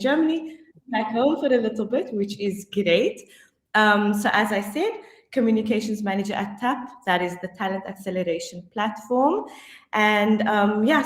Germany, back home for a little bit, which is great. So as I said, communications manager at TAP, that is the talent acceleration platform. And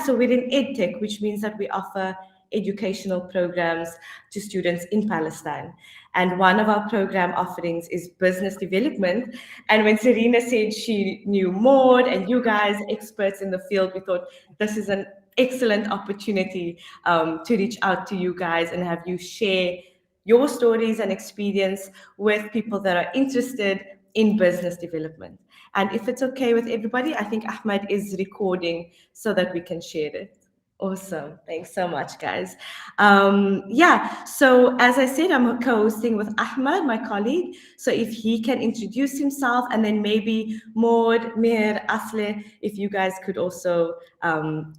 so we're in EdTech, which means that we offer educational programs to students in Palestine. And one of our program offerings is business development. And when Serena said she knew Maud and you guys, experts in the field, we thought this is an excellent opportunity to reach out to you guys and have you share your stories and experience with people that are interested in business development. And if it's okay with everybody, I think Ahmed is recording so that we can share it. Awesome. Thanks so much, guys. So as I said, I'm co-hosting with Ahmed, my colleague. So if he can introduce himself, and then maybe Maud, Mir, Asle, if you guys could also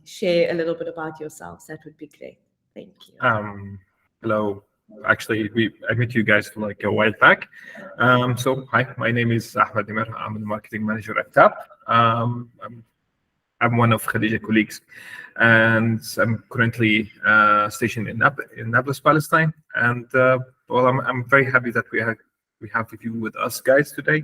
share a little bit about yourselves, that would be great. Thank you. Hello. Actually, I met you guys like a while back. So hi, my name is Ahmed Nimar. I'm the marketing manager at TAP. I'm one of Khadija's colleagues, and I'm currently stationed in Nablus, Palestine. And I'm very happy that we have you with us guys today.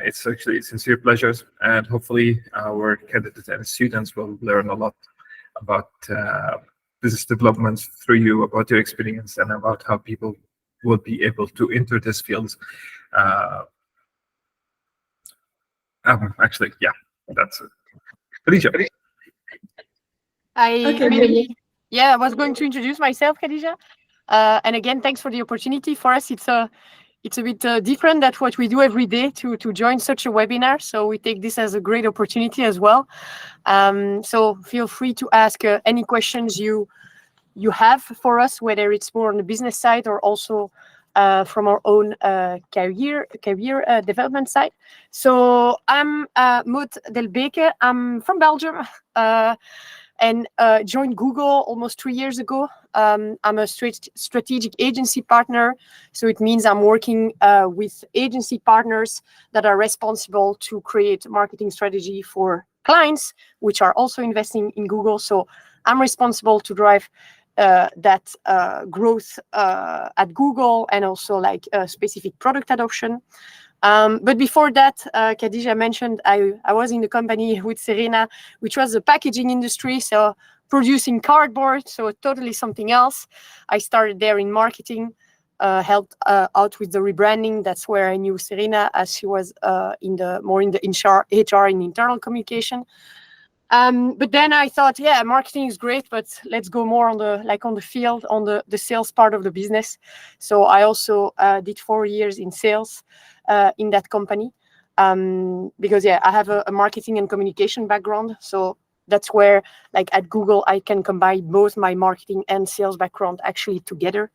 It's actually a sincere pleasure, and hopefully our candidates and students will learn a lot about business development through you, about your experience, and about how people will be able to enter this field. Actually, yeah, that's it. Khadija. I was going to introduce myself, Khadija. And again, thanks for the opportunity. For us, it's a bit different than what we do every day to join such a webinar. So we take this as a great opportunity as well. So feel free to ask any questions you have for us, whether it's more on the business side or also from our own career development side. So I'm Maud Delbeke. I'm from Belgium and joined Google almost 3 years ago. I'm a strategic agency partner. So it means I'm working with agency partners that are responsible to create marketing strategy for clients, which are also investing in Google. So I'm responsible to drive that growth at Google and also like specific product adoption. But before that, Khadija mentioned I was in the company with Serena, which was the packaging industry, so producing cardboard, so totally something else. I started there in marketing, helped out with the rebranding. That's where I knew Serena, as she was in the HR and internal communication. But then I thought, yeah, marketing is great, but let's go more on the field, on the sales part of the business. So I also did 4 years in sales in that company because I have a marketing and communication background. So that's where, like at Google, I can combine both my marketing and sales background actually together.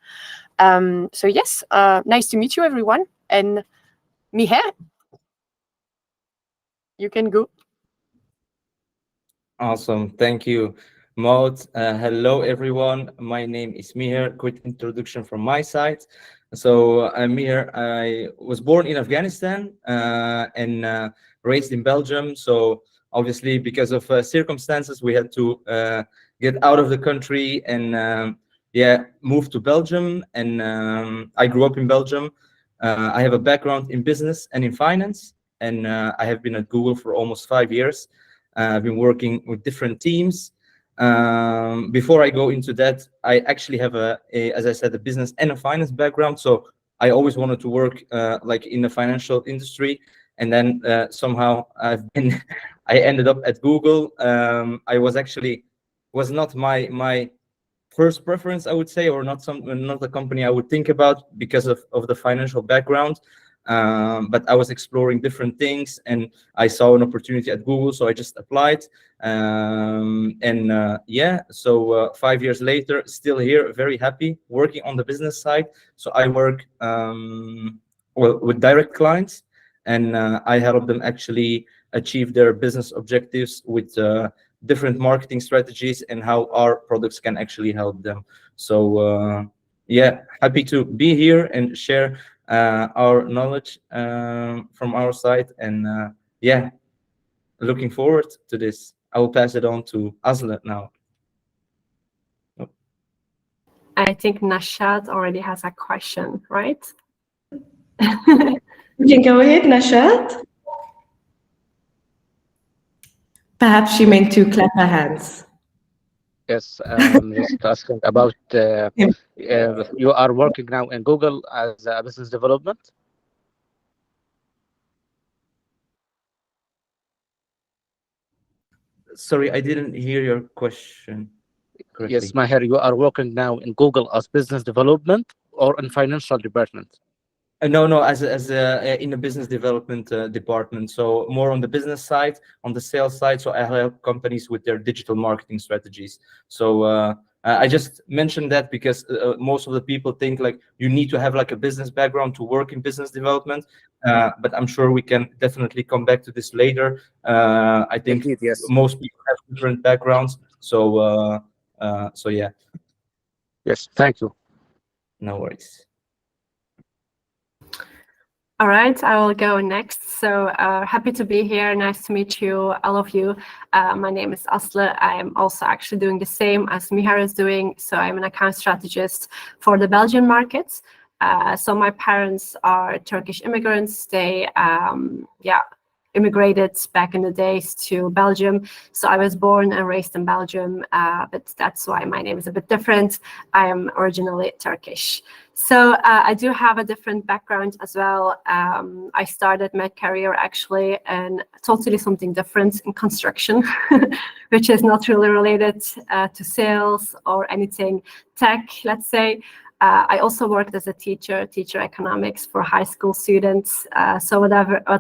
So yes, nice to meet you, everyone. And Miher, you can go. Awesome. Thank you, Maud. Hello, everyone. My name is Miher. Quick introduction from my side. So I'm Miher. I was born in Afghanistan and raised in Belgium. So obviously, because of circumstances, we had to get out of the country and move to Belgium. And I grew up in Belgium. I have a background in business and in finance. And I have been at Google for almost 5 years. I've been working with different teams. Before I go into that, I actually have as I said, a business and a finance background. So I always wanted to work like in the financial industry. And then somehow I ended up at Google. I was not my first preference, I would say, or not the company I would think about because of the financial background. But I was exploring different things and I saw an opportunity at Google, so I just applied. So 5 years later, still here, very happy, working on the business side. So I work with direct clients and I help them actually achieve their business objectives with different marketing strategies and how our products can actually help them. So happy to be here and share our knowledge from our side, and looking forward to this. I will pass it on to Asle now. I think Nashat already has a question, right? You can go ahead, Nashat. Perhaps she meant to clap her hands. Yes, just asking about you are working now in Google as a business development. Sorry, I didn't hear your question correctly. Yes, Maher, you are working now in Google as business development or in financial department. No, as in a business development department. So more on the business side, on the sales side. So I help companies with their digital marketing strategies. So I just mentioned that because most of the people think like you need to have like a business background to work in business development. But I'm sure we can definitely come back to this later. I think Indeed, yes. most people have different backgrounds. So yeah. Yes, thank you. No worries. All right, I will go next. So happy to be here. Nice to meet you, all of you. My name is Aslı. I'm also actually doing the same as Mihar is doing. So I'm an account strategist for the Belgian markets. So my parents are Turkish immigrants. They, immigrated back in the days to Belgium. So I was born and raised in Belgium, but that's why my name is a bit different. I am originally Turkish. So I do have a different background as well. I started my career actually in totally something different in construction, which is not really related to sales or anything tech, let's say. I also worked as a teacher economics for high school students. So what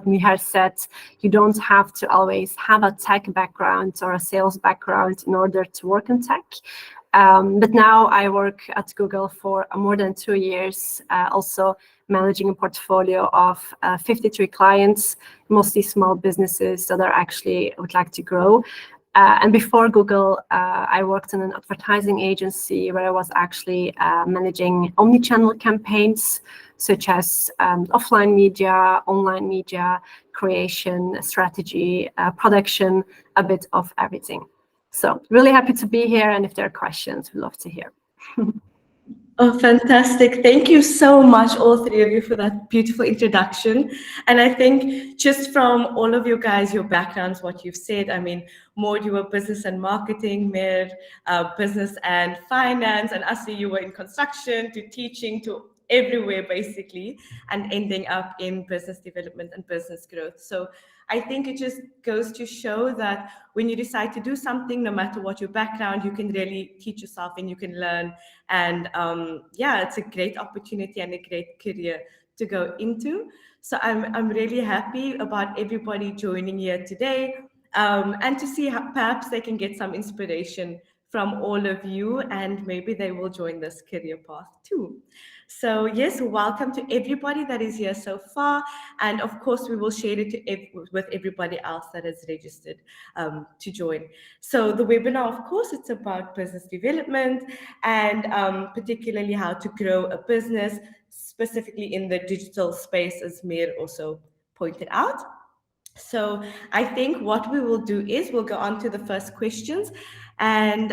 Mihar said, you don't have to always have a tech background or a sales background in order to work in tech. But now I work at Google for more than 2 years, also managing a portfolio of 53 clients, mostly small businesses that are actually would like to grow. And before Google, I worked in an advertising agency where I was actually managing omni-channel campaigns, such as offline media, online media, creation, strategy, production, a bit of everything. So really happy to be here. And if there are questions, we'd love to hear. Oh, fantastic. Thank you so much, all three of you, for that beautiful introduction. And I think just from all of you guys, your backgrounds, what you've said, I mean, Maud, you were business and marketing, Mir, business and finance, and Asli, you were in construction, to teaching, to everywhere, basically, and ending up in business development and business growth. So I think it just goes to show that when you decide to do something, no matter what your background, you can really teach yourself and you can learn. And it's a great opportunity and a great career to go into. So I'm really happy about everybody joining here today, and to see how perhaps they can get some inspiration from all of you, and maybe they will join this career path too. So yes, welcome to everybody that is here so far. And of course, we will share it with everybody else that is registered to join. So the webinar, of course, it's about business development and particularly how to grow a business, specifically in the digital space, as Mir also pointed out. So I think what we will do is we'll go on to the first questions. And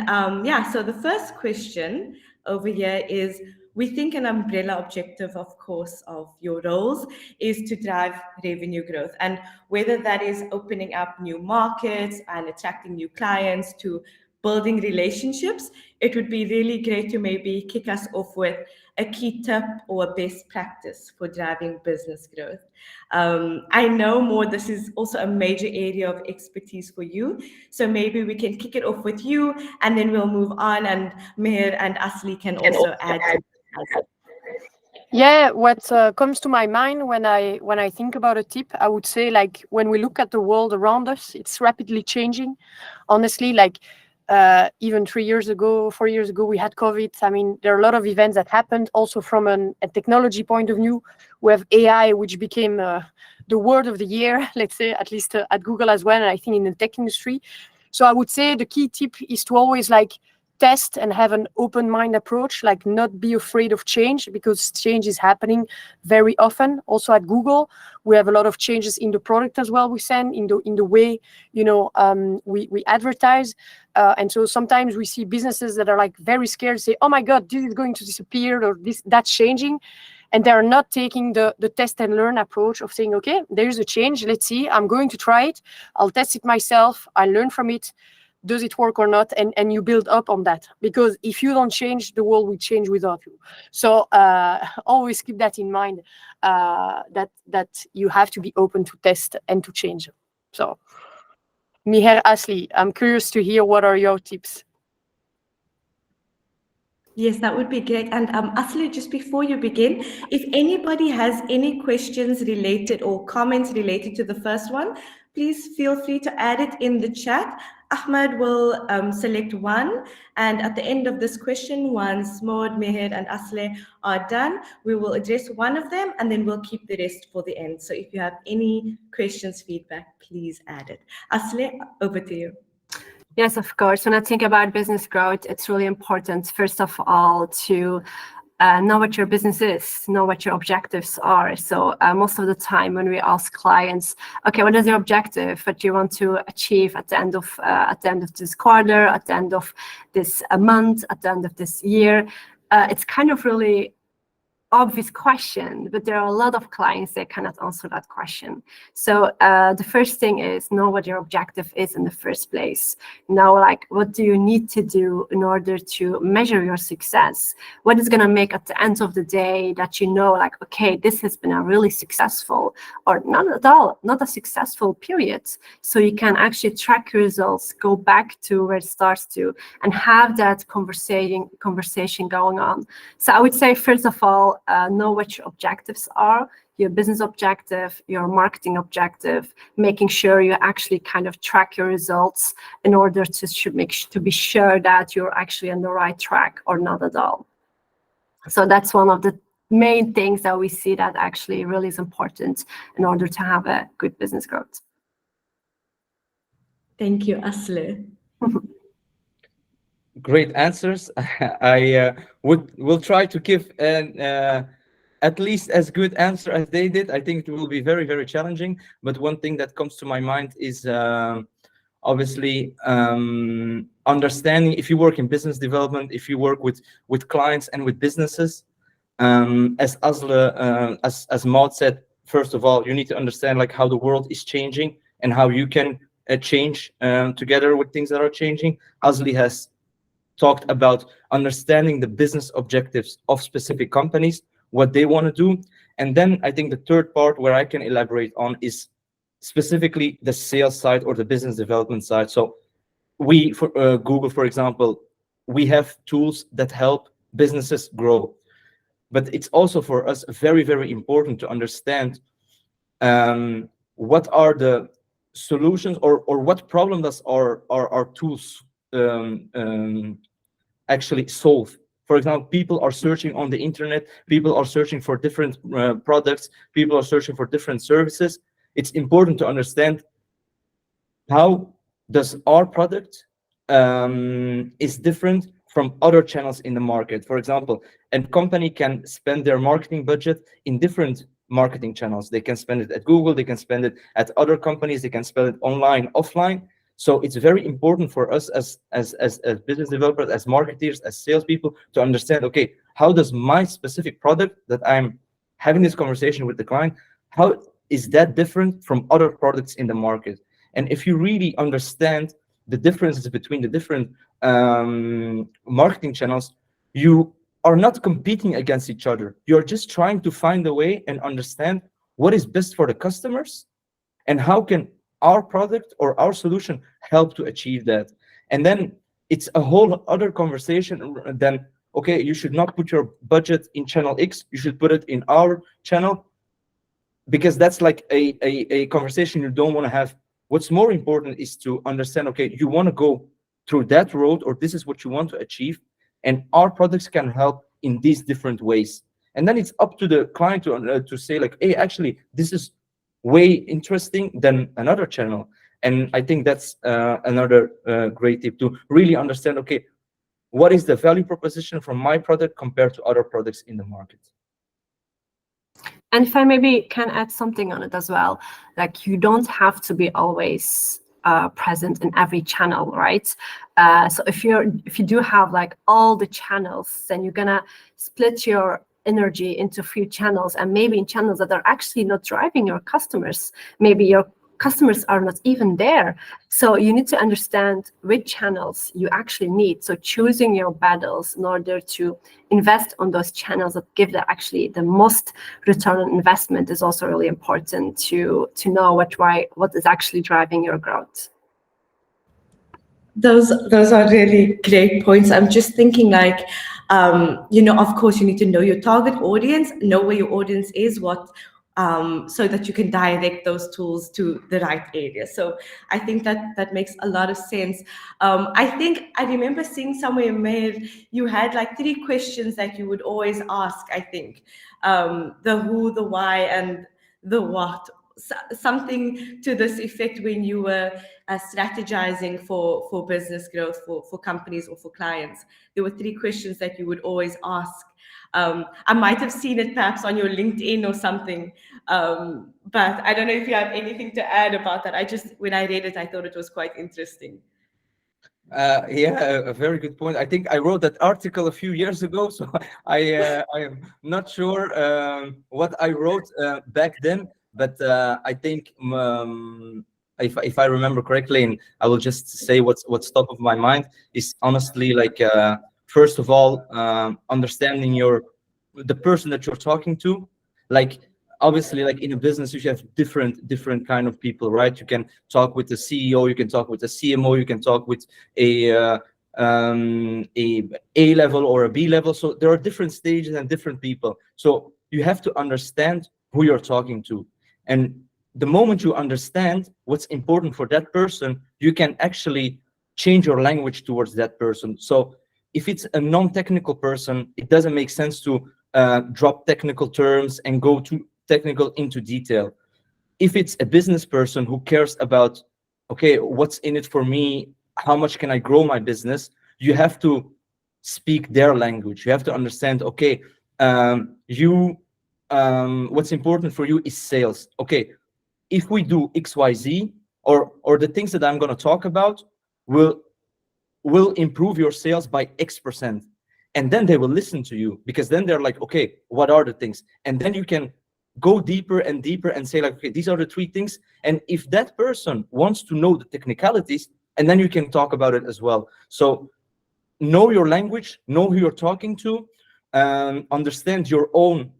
so the first question over here is, we think an umbrella objective, of course, of your roles is to drive revenue growth. And whether that is opening up new markets and attracting new clients to building relationships, it would be really great to maybe kick us off with a key tip or a best practice for driving business growth. I know more, this is also a major area of expertise for you. So maybe we can kick it off with you and then we'll move on, and Meher and Asli can also add. Yeah, what comes to my mind when I think about a tip, I would say, like, when we look at the world around us, it's rapidly changing. Honestly, like even 3 years ago, 4 years ago, we had COVID. I mean, there are a lot of events that happened. Also from a technology point of view, we have AI, which became the word of the year, let's say, at least at Google as well, and I think in the tech industry. So I would say the key tip is to always test and have an open mind approach, not be afraid of change, because change is happening very often. Also at Google, we have a lot of changes in the product as well we send, in the way we advertise. And so sometimes we see businesses that are like very scared, say, oh my God, this is going to disappear, or that's changing. And they're not taking the test and learn approach of saying, okay, there's a change. Let's see, I'm going to try it. I'll test it myself. I'll learn from it. Does it work or not? And you build up on that, because if you don't change, the world will change without you. So always keep that in mind, that you have to be open to test and to change. So Miher, Asli, I'm curious to hear what are your tips. Yes, that would be great. And Asli, just before you begin, if anybody has any questions related or comments related to the first one, please feel free to add it in the chat. Ahmed will select one, and at the end of this question, once Maud, Meher, and Asli are done, we will address one of them, and then we'll keep the rest for the end. So if you have any questions, feedback, please add it. Asli, over to you. Yes, of course. When I think about business growth, it's really important, first of all, to know what your business is, know what your objectives are. So most of the time when we ask clients, okay, what is your objective? What do you want to achieve at the end of this quarter, at the end of this month, at the end of this year? It's kind of really obvious question, but there are a lot of clients that cannot answer that question. So the first thing is know what your objective is in the first place. Know, like, what do you need to do in order to measure your success? What is going to make at the end of the day that you know, like, okay, this has been a really successful, or not at all, not a successful period. So you can actually track your results, go back to where it starts to, and have that conversation going on. So I would say, first of all, know what your objectives are, your business objective, your marketing objective, making sure you actually kind of track your results in order to be sure that you're actually on the right track or not at all. So that's one of the main things that we see that actually really is important in order to have a good business growth. Thank you, Asli. Great answers. I will try to give an at least as good answer as they did. I think it will be very, very challenging. But one thing that comes to my mind is obviously understanding, if you work in business development, if you work with clients and with businesses, as Asli, as Maud said, first of all, you need to understand like how the world is changing and how you can change together with things that are changing. Asli has talked about understanding the business objectives of specific companies, what they want to do. And then I think the third part where I can elaborate on is specifically the sales side or the business development side. So we, for Google, for example, we have tools that help businesses grow. But it's also for us very, very important to understand what are the solutions or what problem does our tools actually solve. For example, people are searching on the internet, people are searching for different products, people are searching for different services. It's important to understand how does our product is different from other channels in the market. For example, a company can spend their marketing budget in different marketing channels. They can spend it at Google, they can spend it at other companies, they can spend it online, offline. So it's very important for us as business developers, as marketers, as salespeople to understand, okay, how does my specific product that I'm having this conversation with the client, how is that different from other products in the market? And if you really understand the differences between the different marketing channels, you are not competing against each other. You're just trying to find a way and understand what is best for the customers and how can our product or our solution help to achieve that. And then it's a whole other conversation than, okay, you should not put your budget in channel X, you should put it in our channel, because that's like a conversation you don't want to have. What's more important is to understand, okay, you want to go through that road, or this is what you want to achieve, and our products can help in these different ways. And then it's up to the client to say like, hey, actually, this is way interesting than another channel. And I think that's another great tip, to really understand, okay, what is the value proposition from my product compared to other products in the market. And if I maybe can add something on it as well, like you don't have to be always present in every channel, right? So if you do have like all the channels, then you're gonna split your energy into a few channels, and maybe in channels that are actually not driving your customers. Maybe your customers are not even there. So you need to understand which channels you actually need. So choosing your battles in order to invest on those channels that give actually the most return on investment is also really important to know what is actually driving your growth. Those are really great points. I'm just thinking like, of course you need to know your target audience, know where your audience is, so that you can direct those tools to the right area. So I think that makes a lot of sense. I think I remember seeing somewhere, Meher, you had like 3 questions that you would always ask, I think. The who, the why, and the what. Something to this effect when you were strategizing for business growth for companies or for clients. There were 3 questions that you would always ask. I might have seen it perhaps on your LinkedIn or something, but I don't know if you have anything to add about that. When I read it, I thought it was quite interesting. Yeah, a very good point. I think I wrote that article a few years ago, so I am not sure what I wrote back then, but I think if I remember correctly, and I will just say what's top of my mind is honestly like first of all understanding the person that you're talking to. Like obviously, like in a business, you have different kind of people, right? You can talk with the CEO, you can talk with the CMO, you can talk with a A level or a B level. So there are different stages and different people. So you have to understand who you're talking to, and the moment you understand what's important for that person, you can actually change your language towards that person. So if it's a non-technical person, it doesn't make sense to drop technical terms and go too technical into detail. If it's a business person who cares about, okay, what's in it for me? How much can I grow my business? You have to speak their language. You have to understand, okay, what's important for you is sales. Okay, if we do XYZ, or the things that I'm going to talk about will improve your sales by X%. And then they will listen to you, because then they're like, okay, what are the things? And then you can go deeper and deeper and say like, okay, these are the 3 things. And if that person wants to know the technicalities, and then you can talk about it as well. So know your language, know who you're talking to, understand your own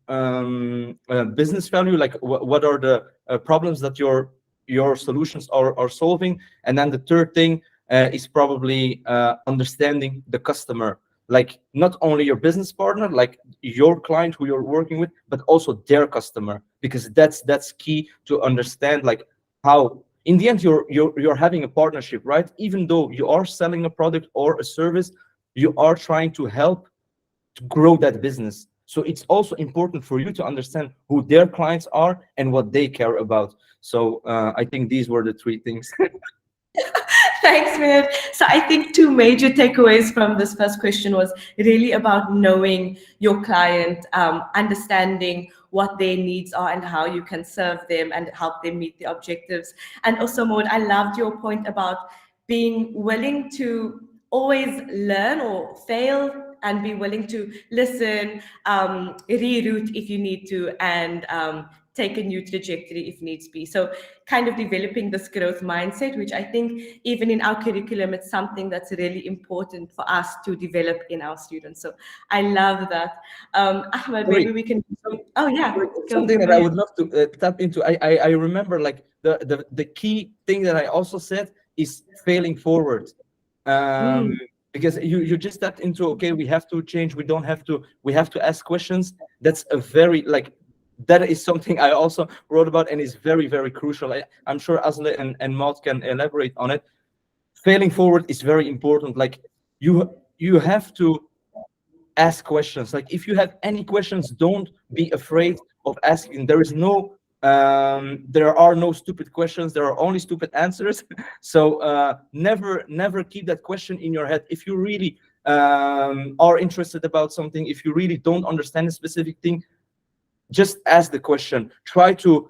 business value, like what are the problems that your solutions are solving. And then the third thing is probably understanding the customer, like not only your business partner, like your client who you're working with, but also their customer, because that's key to understand, like how in the end you're having a partnership, right? Even though you are selling a product or a service, you are trying to help to grow that business. So it's also important for you to understand who their clients are and what they care about. So I think these were the 3 things. Thanks, Meher. So I think 2 major takeaways from this first question was really about knowing your client, understanding what their needs are and how you can serve them and help them meet the objectives. And also, Maud, I loved your point about being willing to always learn or fail and be willing to listen, reroute if you need to, and take a new trajectory if needs be. So kind of developing this growth mindset, which I think even in our curriculum, it's something that's really important for us to develop in our students. So I love that. Ahmed, maybe we can, oh yeah. Something that I would love to tap into. I remember like the key thing that I also said is failing forward. Because you just tapped into, okay, we have to change, we have to ask questions. That's a very that is something I also wrote about and is very, very crucial. I'm sure Azle and Maud can elaborate on it. Failing forward is very important. Like you have to ask questions. Like if you have any questions, don't be afraid of asking. There are no stupid questions. There are only stupid answers. So never keep that question in your head. If you really are interested about something, if you really don't understand a specific thing, just ask the question. Try to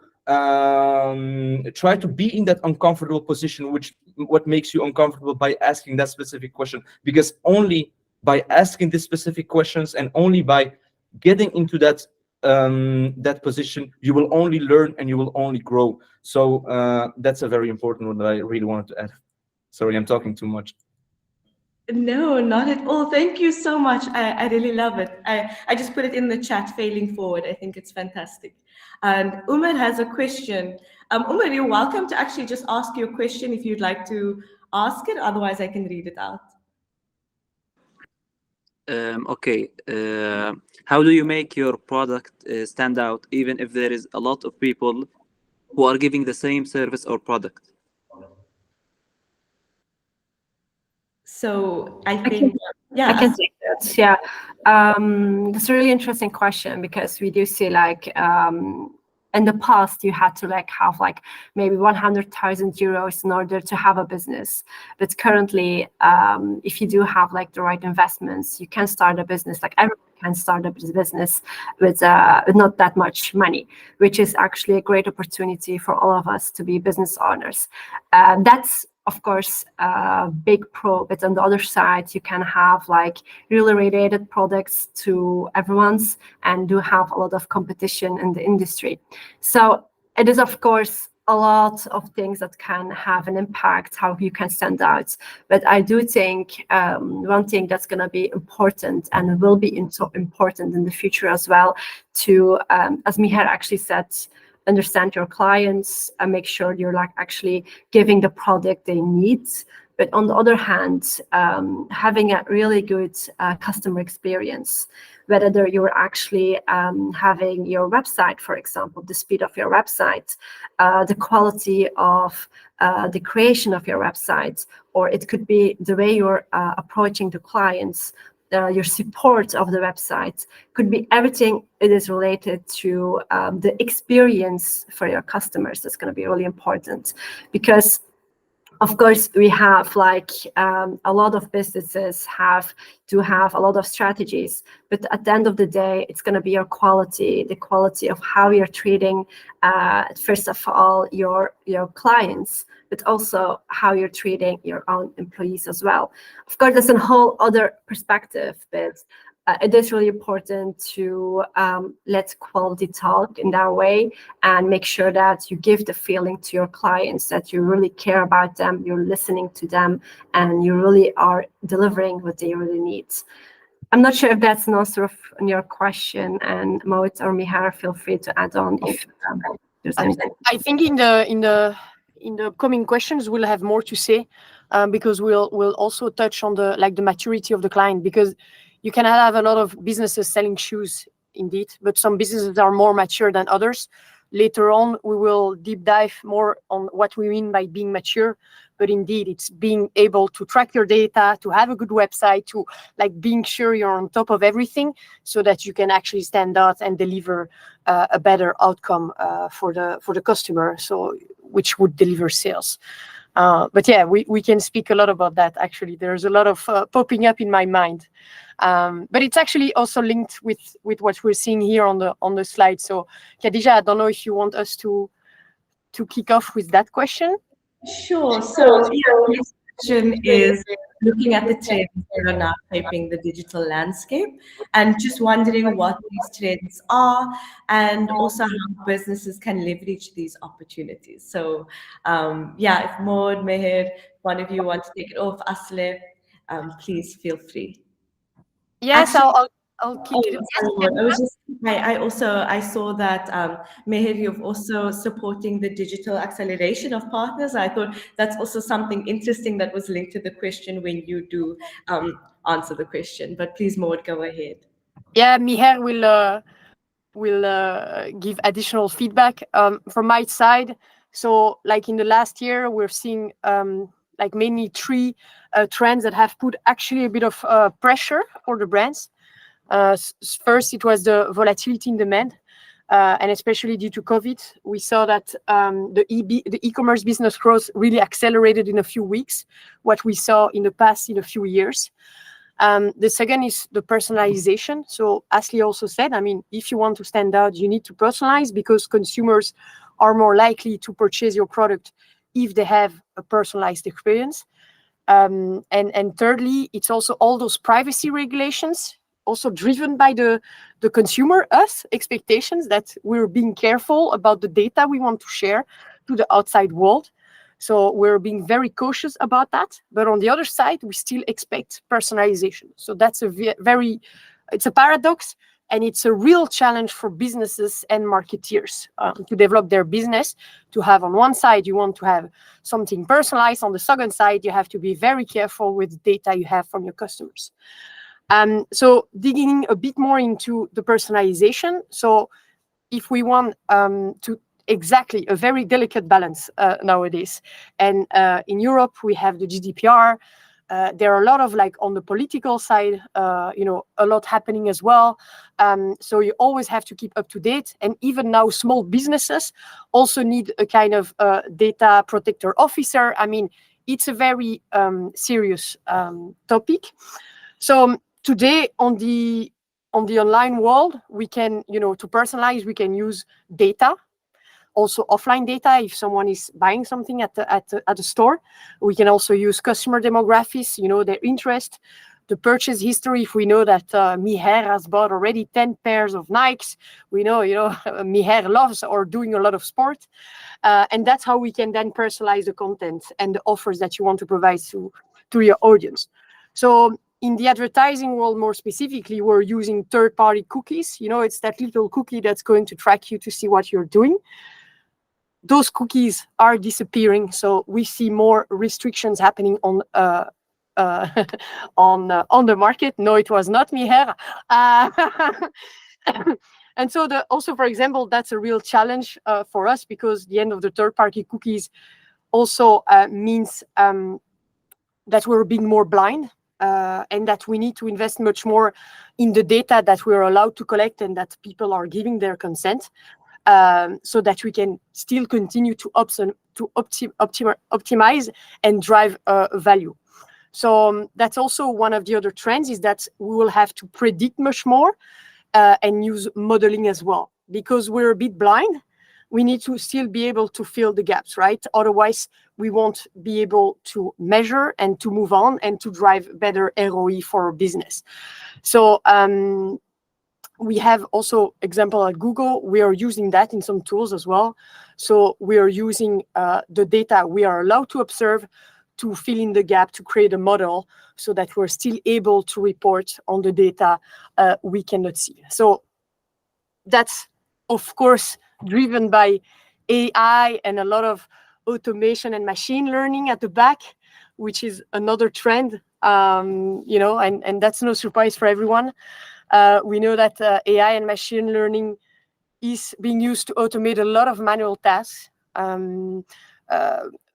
be in that uncomfortable position, which what makes you uncomfortable by asking that specific question, because only by asking these specific questions and only by getting into that that position, you will only learn and you will only grow. So that's a very important one that I really wanted to add. Sorry, I'm talking too much. No, not at all. Thank you so much. I really love it. I just put it in the chat, failing forward. I think it's fantastic. And Umar has a question. Umar, you're welcome to actually just ask your question if you'd like to ask it. Otherwise, I can read it out. Okay. How do you make your product stand out, even if there is a lot of people who are giving the same service or product? So I think, yeah. I can take that. Yeah, that's a really interesting question, because we do see like in the past you had to like have like maybe 100,000 euros in order to have a business, but currently if you do have like the right investments, you can start a business. Like everyone can start a business with not that much money, which is actually a great opportunity for all of us to be business owners. That's of course a big pro, but on the other side you can have like really related products to everyone's and do have a lot of competition in the industry. So it is of course a lot of things that can have an impact how you can stand out. But I do think one thing that's going to be important and will be important in the future as well to, as Miher actually said, understand your clients and make sure you're like actually giving the product they need. But on the other hand, having a really good customer experience, whether you're actually having your website, for example, the speed of your website, the quality of the creation of your website, or it could be the way you're approaching the clients, your support of the website, could be everything. It is related to the experience for your customers. That's going to be really important, because of course we have like a lot of businesses have a lot of strategies, but at the end of the day it's going to be your quality, the quality of how you're treating first of all your clients, but also how you're treating your own employees as well. Of course, that's a whole other perspective, but it is really important to let quality talk in that way and make sure that you give the feeling to your clients that you really care about them, you're listening to them, and you really are delivering what they really need. I'm not sure if that's an answer on your question, and Mout or Mihar, feel free to add on if there's anything. I think in the upcoming questions we'll have more to say, because we'll also touch on the maturity of the client, because you can have a lot of businesses selling shoes indeed, but some businesses are more mature than others. Later on we will deep dive more on what we mean by being mature, but indeed it's being able to track your data, to have a good website, to like being sure you're on top of everything so that you can actually stand out and deliver a better outcome for the customer, so which would deliver sales. But yeah, we can speak a lot about that. Actually, there's a lot of popping up in my mind, but it's actually also linked with what we're seeing here on the slide. So Khadija, I don't know if you want us to kick off with that question. Sure. So yeah, this question is looking at the trends that are now shaping the digital landscape, and just wondering what these trends are, and also how businesses can leverage these opportunities. So yeah, if Maud, Meher, one of you want to take it off, Asleh, please feel free. Yes, Actually, I'll kick it. I saw that Meher, you're also supporting the digital acceleration of partners. I thought that's also something interesting that was linked to the question when you do answer the question. But please, Maud, go ahead. Yeah, Miher will give additional feedback from my side. So like in the last year, we're seeing like mainly three trends that have put actually a bit of pressure for the brands. First, it was the volatility in demand, and especially due to COVID, we saw that the e-commerce business growth really accelerated in a few weeks, what we saw in the past in a few years. The second is the personalization. So Asleh also said, I mean, if you want to stand out, you need to personalize, because consumers are more likely to purchase your product if they have a personalized experience. And thirdly, it's also all those privacy regulations, also driven by the consumer, us, expectations that we're being careful about the data we want to share to the outside world. So we're being very cautious about that. But on the other side, we still expect personalization. So that's it's a paradox, and it's a real challenge for businesses and marketeers to develop their business. To have on one side, you want to have something personalized. On the second side, you have to be very careful with the data you have from your customers. So digging a bit more into the personalization. So if we want to exactly a very delicate balance nowadays, and in Europe we have the GDPR. There are a lot of, like, on the political side, a lot happening as well. So you always have to keep up to date. And even now, small businesses also need a kind of data protector officer. I mean, it's a very serious topic. So today on the online world, we can, to personalize, we can use data. Also offline data, if someone is buying something at the store. We can also use customer demographics, their interest, the purchase history. If we know that Miher has bought already 10 pairs of Nikes, we know, Miher loves or doing a lot of sport. And that's how we can then personalize the content and the offers that you want to provide to your audience. So in the advertising world, more specifically, we're using third-party cookies. It's that little cookie that's going to track you to see what you're doing. Those cookies are disappearing, so we see more restrictions happening on the market. No, it was not Miher. And so also, for example, that's a real challenge for us, because the end of the third-party cookies also means that we're being more blind, and that we need to invest much more in the data that we're allowed to collect and that people are giving their consent. So that we can still continue to optimize and drive value. So that's also one of the other trends, is that we will have to predict much more and use modeling as well. Because we're a bit blind, we need to still be able to fill the gaps, right? Otherwise, we won't be able to measure and to move on and to drive better ROI for our business. So we have also example at Google. We are using that in some tools as well. So we are using the data we are allowed to observe to fill in the gap, to create a model so that we're still able to report on the data we cannot see. So that's, of course, driven by AI and a lot of automation and machine learning at the back, which is another trend, and that's no surprise for everyone. We know that AI and machine learning is being used to automate a lot of manual tasks. In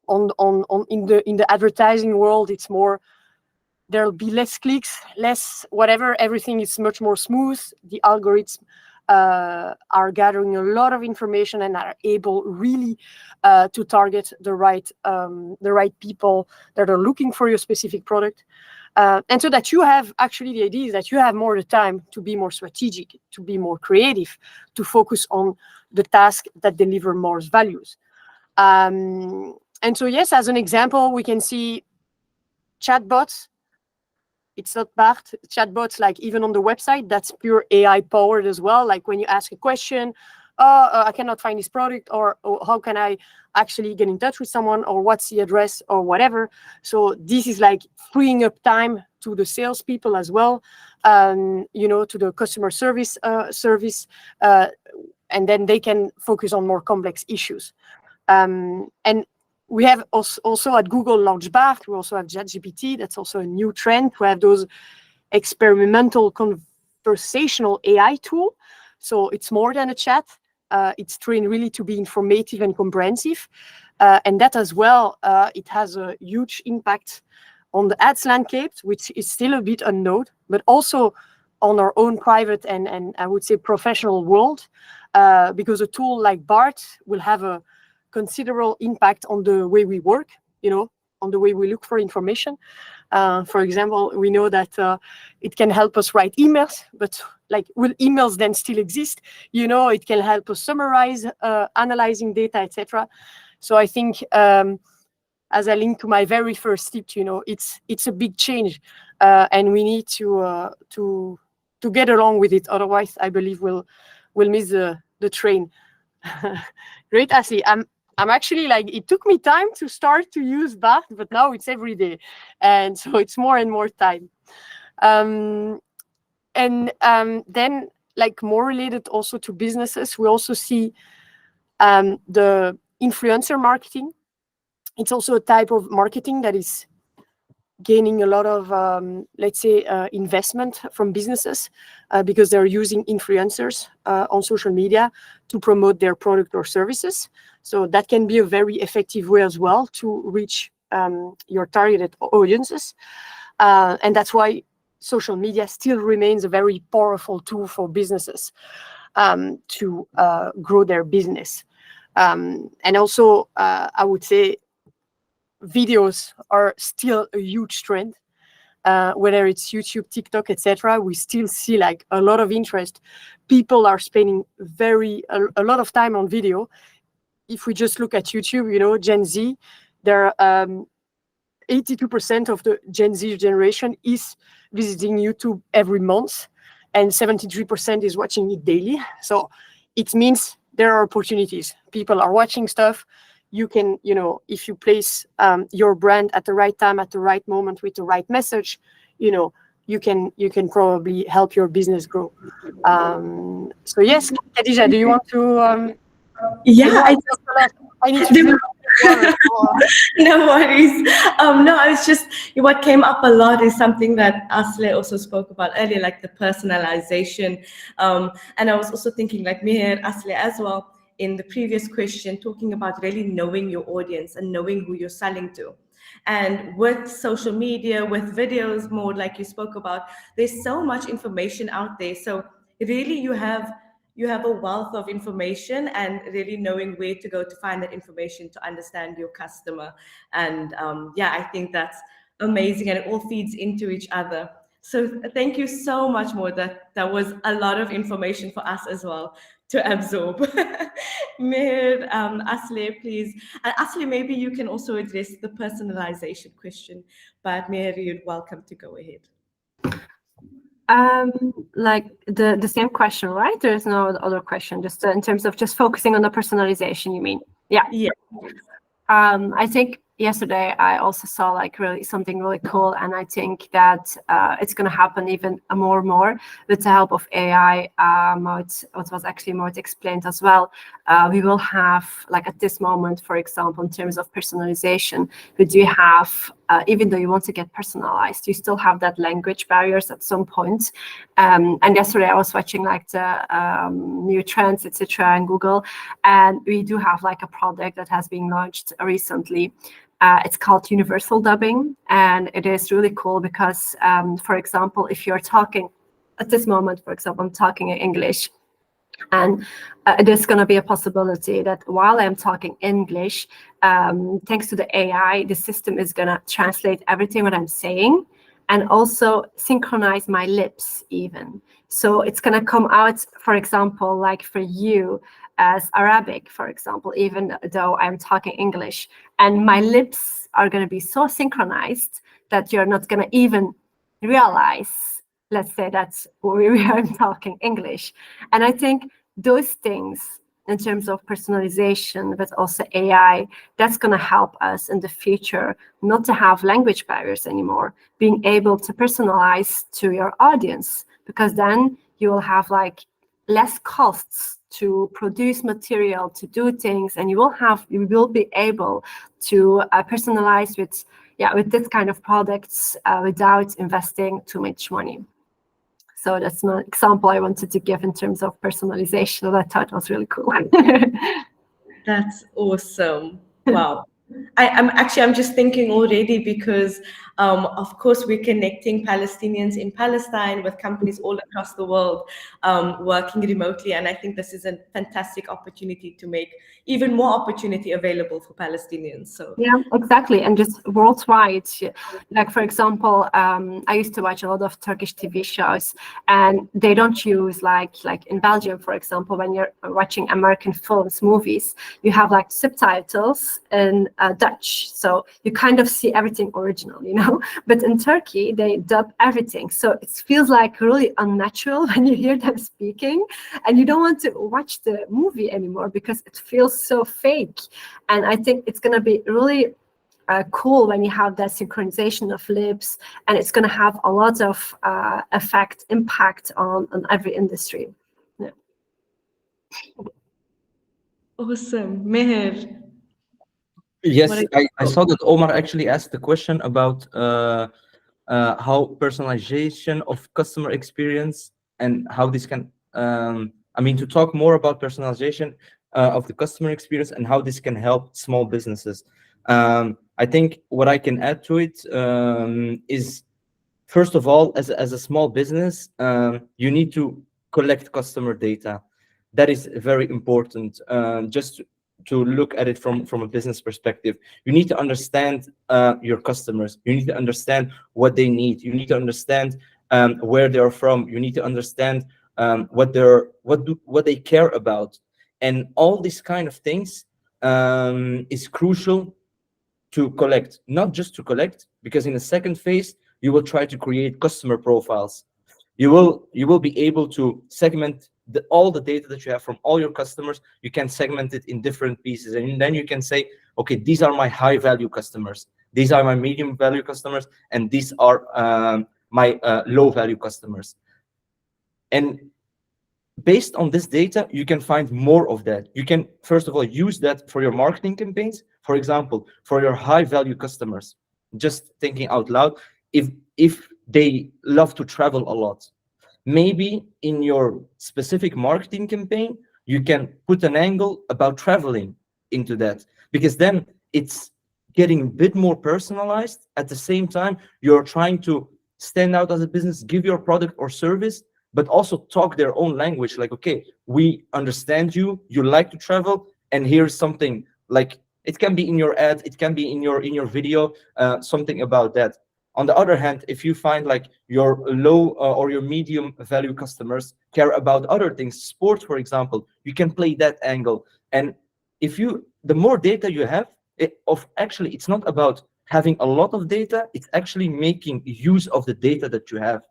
the advertising world, it's more, there'll be less clicks, less whatever. Everything is much more smooth. The algorithms are gathering a lot of information and are able really to target the right people that are looking for your specific product. And so that you have, actually, the idea is that you have more the time to be more strategic, to be more creative, to focus on the task that deliver more values. And so, yes, as an example, we can see chatbots. It's not Bart, chatbots, like even on the website, that's pure AI powered as well. Like when you ask a question, I cannot find this product, or how can I actually get in touch with someone, or what's the address, or whatever. So this is like freeing up time to the salespeople as well, to the customer service, and then they can focus on more complex issues. And we have also at Google launched Bart. We also have ChatGPT. That's also a new trend to have those experimental conversational AI tool. So it's more than a chat. It's trained really to be informative and comprehensive. And that as well, it has a huge impact on the ads landscape, which is still a bit unknown, but also on our own private and I would say professional world, because a tool like Bart will have a considerable impact on the way we work, on the way we look for information. For example, we know that it can help us write emails, but like, will emails then still exist? It can help us summarize, analyzing data, etc. So I think as I link to my very first tip, it's a big change, and we need to get along with it. Otherwise, I believe we'll miss the train. Great, Ashley. I'm actually like, it took me time to start to use Bart, but now it's every day, and so it's more and more time. Then, like, more related also to businesses, we also see the influencer marketing. It's also a type of marketing that is gaining a lot of, let's say, investment from businesses because they're using influencers on social media to promote their product or services. So that can be a very effective way as well to reach your targeted audiences. And that's why social media still remains a very powerful tool for businesses to grow their business. And also, I would say videos are still a huge trend. Whether it's YouTube, TikTok, etc., we still see like a lot of interest. People are spending a lot of time on video. If we just look at YouTube, Gen Z, there are 82% of the Gen Z generation is visiting YouTube every month, and 73% is watching it daily. So it means there are opportunities. People are watching stuff. You can, if you place your brand at the right time, at the right moment, with the right message, you can probably help your business grow. So yes, Khadija, do you want to? Yeah, I need to. No worries. No, I was just, what came up a lot is something that Asle also spoke about earlier, like the personalization. And I was also thinking, like Meher, Asle as well, in the previous question, talking about really knowing your audience and knowing who you're selling to. And with social media, with videos, more like you spoke about, there's so much information out there. So really you have a wealth of information, and really knowing where to go to find that information to understand your customer. And I think that's amazing, and it all feeds into each other. So thank you so much, Mo. That was a lot of information for us as well to absorb. Meher, Asle, please. And Asle, maybe you can also address the personalization question, but Meher, you're welcome to go ahead. Like the same question, right? There's no other question, just in terms of just focusing on the personalization, you mean? Yeah. I think yesterday I also saw like really something really cool, and I think that it's going to happen even more and more with the help of AI. What was actually more explained as well. We will have, like at this moment, for example, in terms of personalization, we do have, even though you want to get personalized, you still have that language barriers at some point. And yesterday I was watching like the new trends, etc. in Google, and we do have like a product that has been launched recently. It's called universal dubbing, and it is really cool because, for example, if you're talking at this moment, for example, I'm talking in English, and there's going to be a possibility that while I'm talking English, thanks to the AI, the system is going to translate everything what I'm saying and also synchronize my lips even. So it's going to come out, for example, like for you as Arabic, for example, even though I'm talking English, and my lips are going to be so synchronized that you're not going to even realize, let's say, that's where I'm talking English. And I think those things in terms of personalization, but also AI, that's going to help us in the future not to have language barriers anymore, being able to personalize to your audience, because then you will have like less costs to produce material, to do things, and you will be able to personalize with this kind of products without investing too much money. So that's an example I wanted to give in terms of personalization that I thought was really cool. That's awesome. Wow. I'm just thinking already, because Of course, we're connecting Palestinians in Palestine with companies all across the world working remotely. And I think this is a fantastic opportunity to make even more opportunity available for Palestinians. So yeah, exactly. And just worldwide, like for example, I used to watch a lot of Turkish TV shows, and they don't use like in Belgium, for example, when you're watching American films, movies, you have like subtitles in Dutch, so you kind of see everything original, you know. But in Turkey, they dub everything, so it feels like really unnatural when you hear them speaking, and you don't want to watch the movie anymore because it feels so fake. And I think it's going to be really cool when you have that synchronization of lips, and it's going to have a lot of impact on every industry. Yeah. awesome. Meher. Yes, What I saw that Omar actually asked the question about how personalization of customer experience and how this can, I mean, to talk more about personalization of the customer experience and how this can help small businesses. I think what I can add to it is, first of all, as a small business, you need to collect customer data. That is very important. Just to look at it from a business perspective, you need to understand your customers. You need to understand what they need. You need to understand where they're from. You need to understand what they care about, and all these kind of things is crucial to collect. Not just to collect, because in the second phase you will try to create customer profiles. You will be able to segment all the data that you have from all your customers. You can segment it in different pieces, and then you can say, okay, these are my high value customers, these are my medium value customers, and these are my low value customers. And based on this data, you can find more of that. You can, first of all, use that for your marketing campaigns. For example, for your high value customers, just thinking out loud, if they love to travel a lot, maybe in your specific marketing campaign, you can put an angle about traveling into that, because then it's getting a bit more personalized. At the same time, you're trying to stand out as a business, give your product or service, but also talk their own language. Like, okay, we understand you like to travel, and here's something. Like, it can be in your ad, it can be in your video, something about that. On the other hand, if you find like your low or your medium value customers care about other things, sports, for example, you can play that angle. And the more data you have, it's not about having a lot of data, it's actually making use of the data that you have.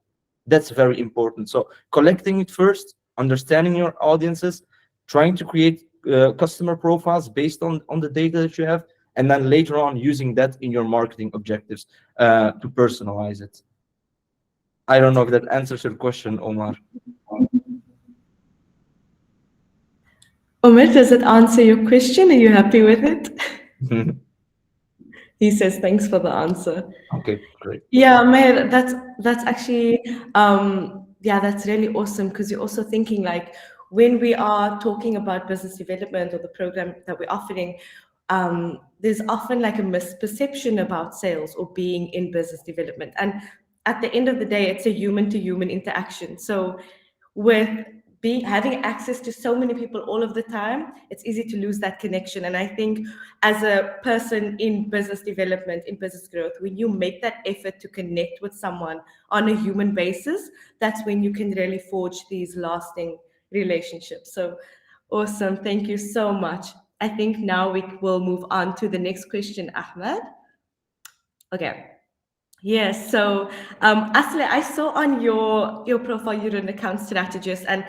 That's very important. So collecting it first, understanding your audiences, trying to create customer profiles based on the data that you have, and then later on using that in your marketing objectives to personalize it. I don't know if that answers your question, Omar. Omar, does it answer your question? Are you happy with it? He says, thanks for the answer. Okay, great. Yeah, Meher, that's actually, yeah, that's really awesome, because you're also thinking like, when we are talking about business development or the program that we're offering, there's often like a misperception about sales or being in business development. And at the end of the day, it's a human to human interaction. So with having access to so many people all of the time, it's easy to lose that connection. And I think as a person in business development, in business growth, when you make that effort to connect with someone on a human basis, that's when you can really forge these lasting relationships. So awesome. Thank you so much. I think now we will move on to the next question, Ahmed. Okay. Yes, so Asle, I saw on your profile you're an account strategist, and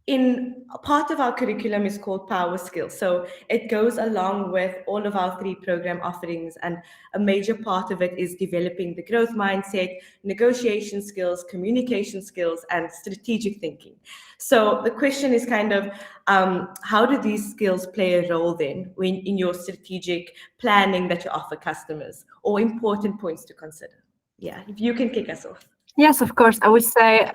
in part of our curriculum is called Power Skills. So it goes along with all of our 3 program offerings, and a major part of it is developing the growth mindset, negotiation skills, communication skills, and strategic thinking. So the question is kind of, how do these skills play a role then in your strategic planning that you offer customers, or important points to consider? Yeah, if you can kick us off. Yes, of course. I would say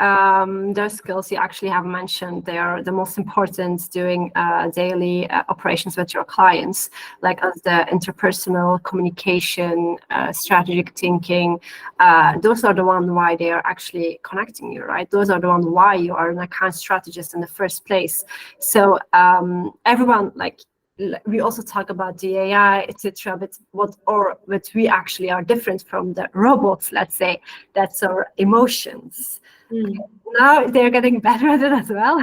those skills you actually have mentioned, they are the most important doing daily operations with your clients, like as the interpersonal communication, strategic thinking. Those are the ones why they are actually connecting you, right? Those are the ones why you are an account strategist in the first place. So everyone, like, we also talk about the AI, etc. But what we actually are different from the robots, let's say, that's our emotions. Now they're getting better at it as well.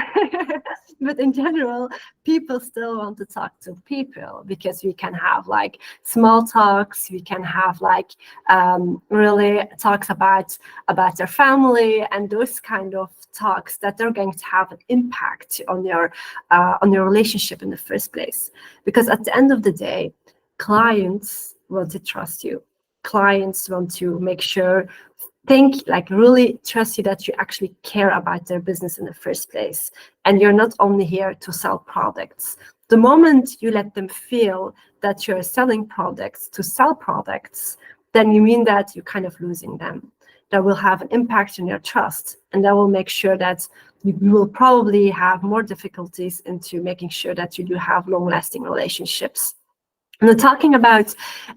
But in general, people still want to talk to people because we can have like small talks, we can have like really talks about their family and those kind of talks that are going to have an impact on your relationship in the first place. Because at the end of the day, clients want to trust you. Clients want to make sure, really trust you that you actually care about their business in the first place. And you're not only here to sell products. The moment you let them feel that you're selling products to sell products, then you mean that you're kind of losing them. That will have an impact on your trust, and that will make sure that you will probably have more difficulties into making sure that you do have long-lasting relationships. And talking about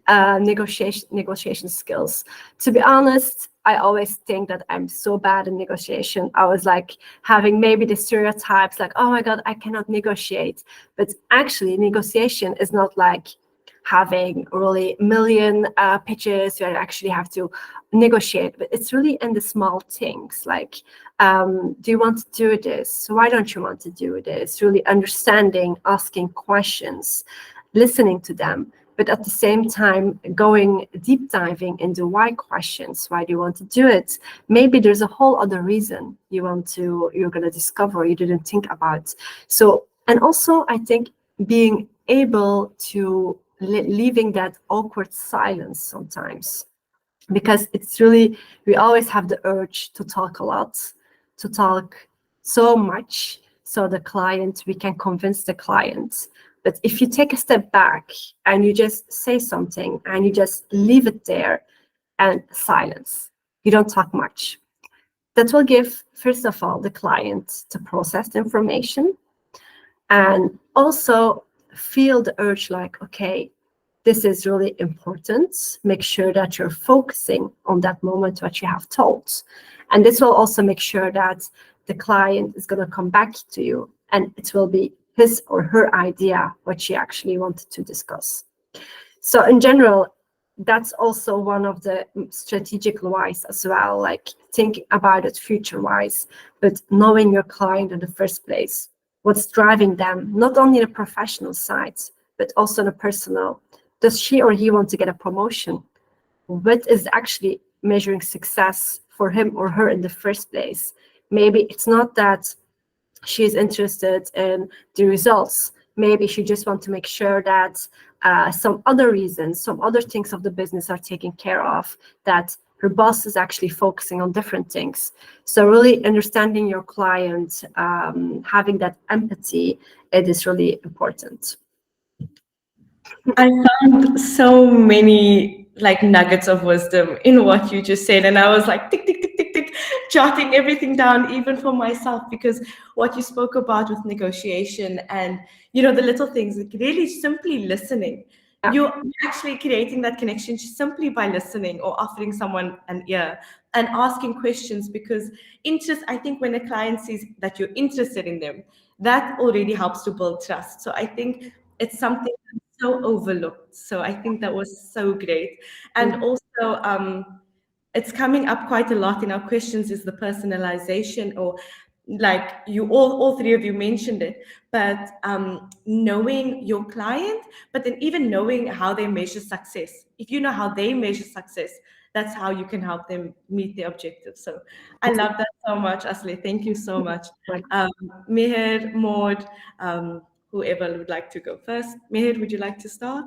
negotiation skills, to be honest, I always think that I'm so bad in negotiation. I was like having maybe the stereotypes like, oh my God, I cannot negotiate. But actually, negotiation is not like having really million pitches where you actually have to negotiate, but it's really in the small things like, do you want to do this? Why don't you want to do this? Really understanding, asking questions, listening to them, but at the same time going deep diving into why questions. Why do you want to do it? Maybe there's a whole other reason you're going to discover you didn't think about. So, and also I think being able to leaving that awkward silence sometimes, because it's really, we always have the urge to talk a lot, to talk so much, so we can convince the client. But if you take a step back and you just say something and you just leave it there and silence, you don't talk much, that will give, first of all, the client to process the information and also feel the urge like, okay, this is really important. Make sure that you're focusing on that moment, what you have told. And this will also make sure that the client is going to come back to you and it will be his or her idea, what she actually wanted to discuss. So in general, that's also one of the strategic wise as well, like thinking about it future-wise, but knowing your client in the first place, what's driving them, not only the professional side, but also the personal. Does she or he want to get a promotion? What is actually measuring success for him or her in the first place? Maybe it's not that she's interested in the results. Maybe she just wants to make sure that some other reasons, some other things of the business are taken care of, that her boss is actually focusing on different things. So really understanding your client, having that empathy, it is really important. I found so many like nuggets of wisdom in what you just said, and I was like tick tick tick tick tick, jotting everything down, even for myself, because what you spoke about with negotiation and the little things, like really simply listening. Yeah. You're actually creating that connection simply by listening or offering someone an ear and asking questions, because interest, I think when a client sees that you're interested in them, that already helps to build trust. So I think it's something so overlooked. So I think that was so great. And also, it's coming up quite a lot in our questions is the personalization, or like you all three of you mentioned it, but knowing your client, but then even knowing how they measure success. If you know how they measure success, that's how you can help them meet their objectives. So I love that so much, Asli. Thank you so much. Meher, Maud, whoever would like to go first. Meher, would you like to start?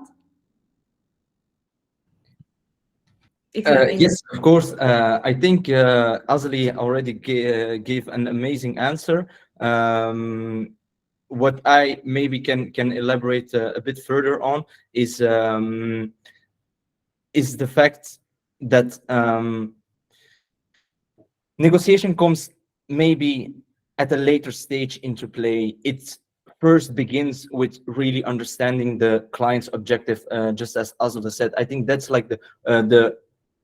If you have any. Yes, of course. I think Azali already gave an amazing answer. What I maybe can elaborate a bit further on is the fact that Negotiation comes maybe at a later stage into play. It first begins with really understanding the client's objective, just as Azula said. I think that's like the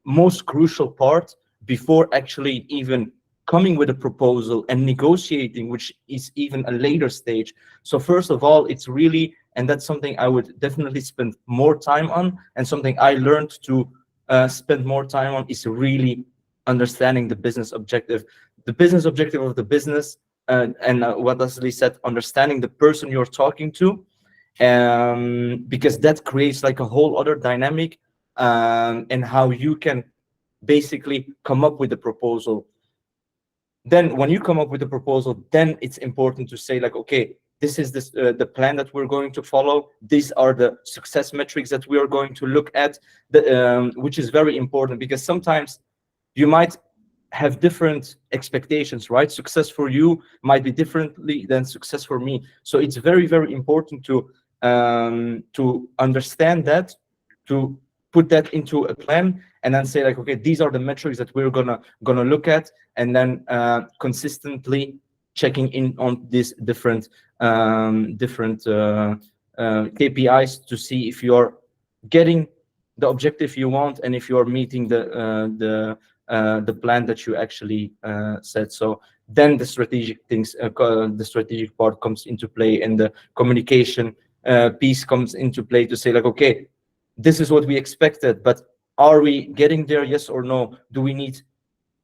most crucial part before actually even coming with a proposal and negotiating, which is even a later stage. So first of all, it's really, and that's something I would definitely spend more time on, and something I learned to spend more time on, is really understanding the business objective. The business objective of the business, and what Leslie said, understanding the person you're talking to, because that creates like a whole other dynamic, and how you can basically come up with a proposal. Then when you come up with a proposal, then it's important to say like, okay, this is the plan that we're going to follow. These are the success metrics that we are going to look at, which is very important, because sometimes you might have different expectations, right? Success for you might be differently than success for me. So it's very, very important to understand that, to put that into a plan, and then say like, okay, these are the metrics that we're gonna look at, and then consistently checking in on these different KPIs to see if you're getting the objective you want, and if you're meeting the plan that you actually set. So then the strategic things, the strategic part comes into play, and the communication piece comes into play to say like, okay, this is what we expected, but are we getting there? Yes or no? Do we need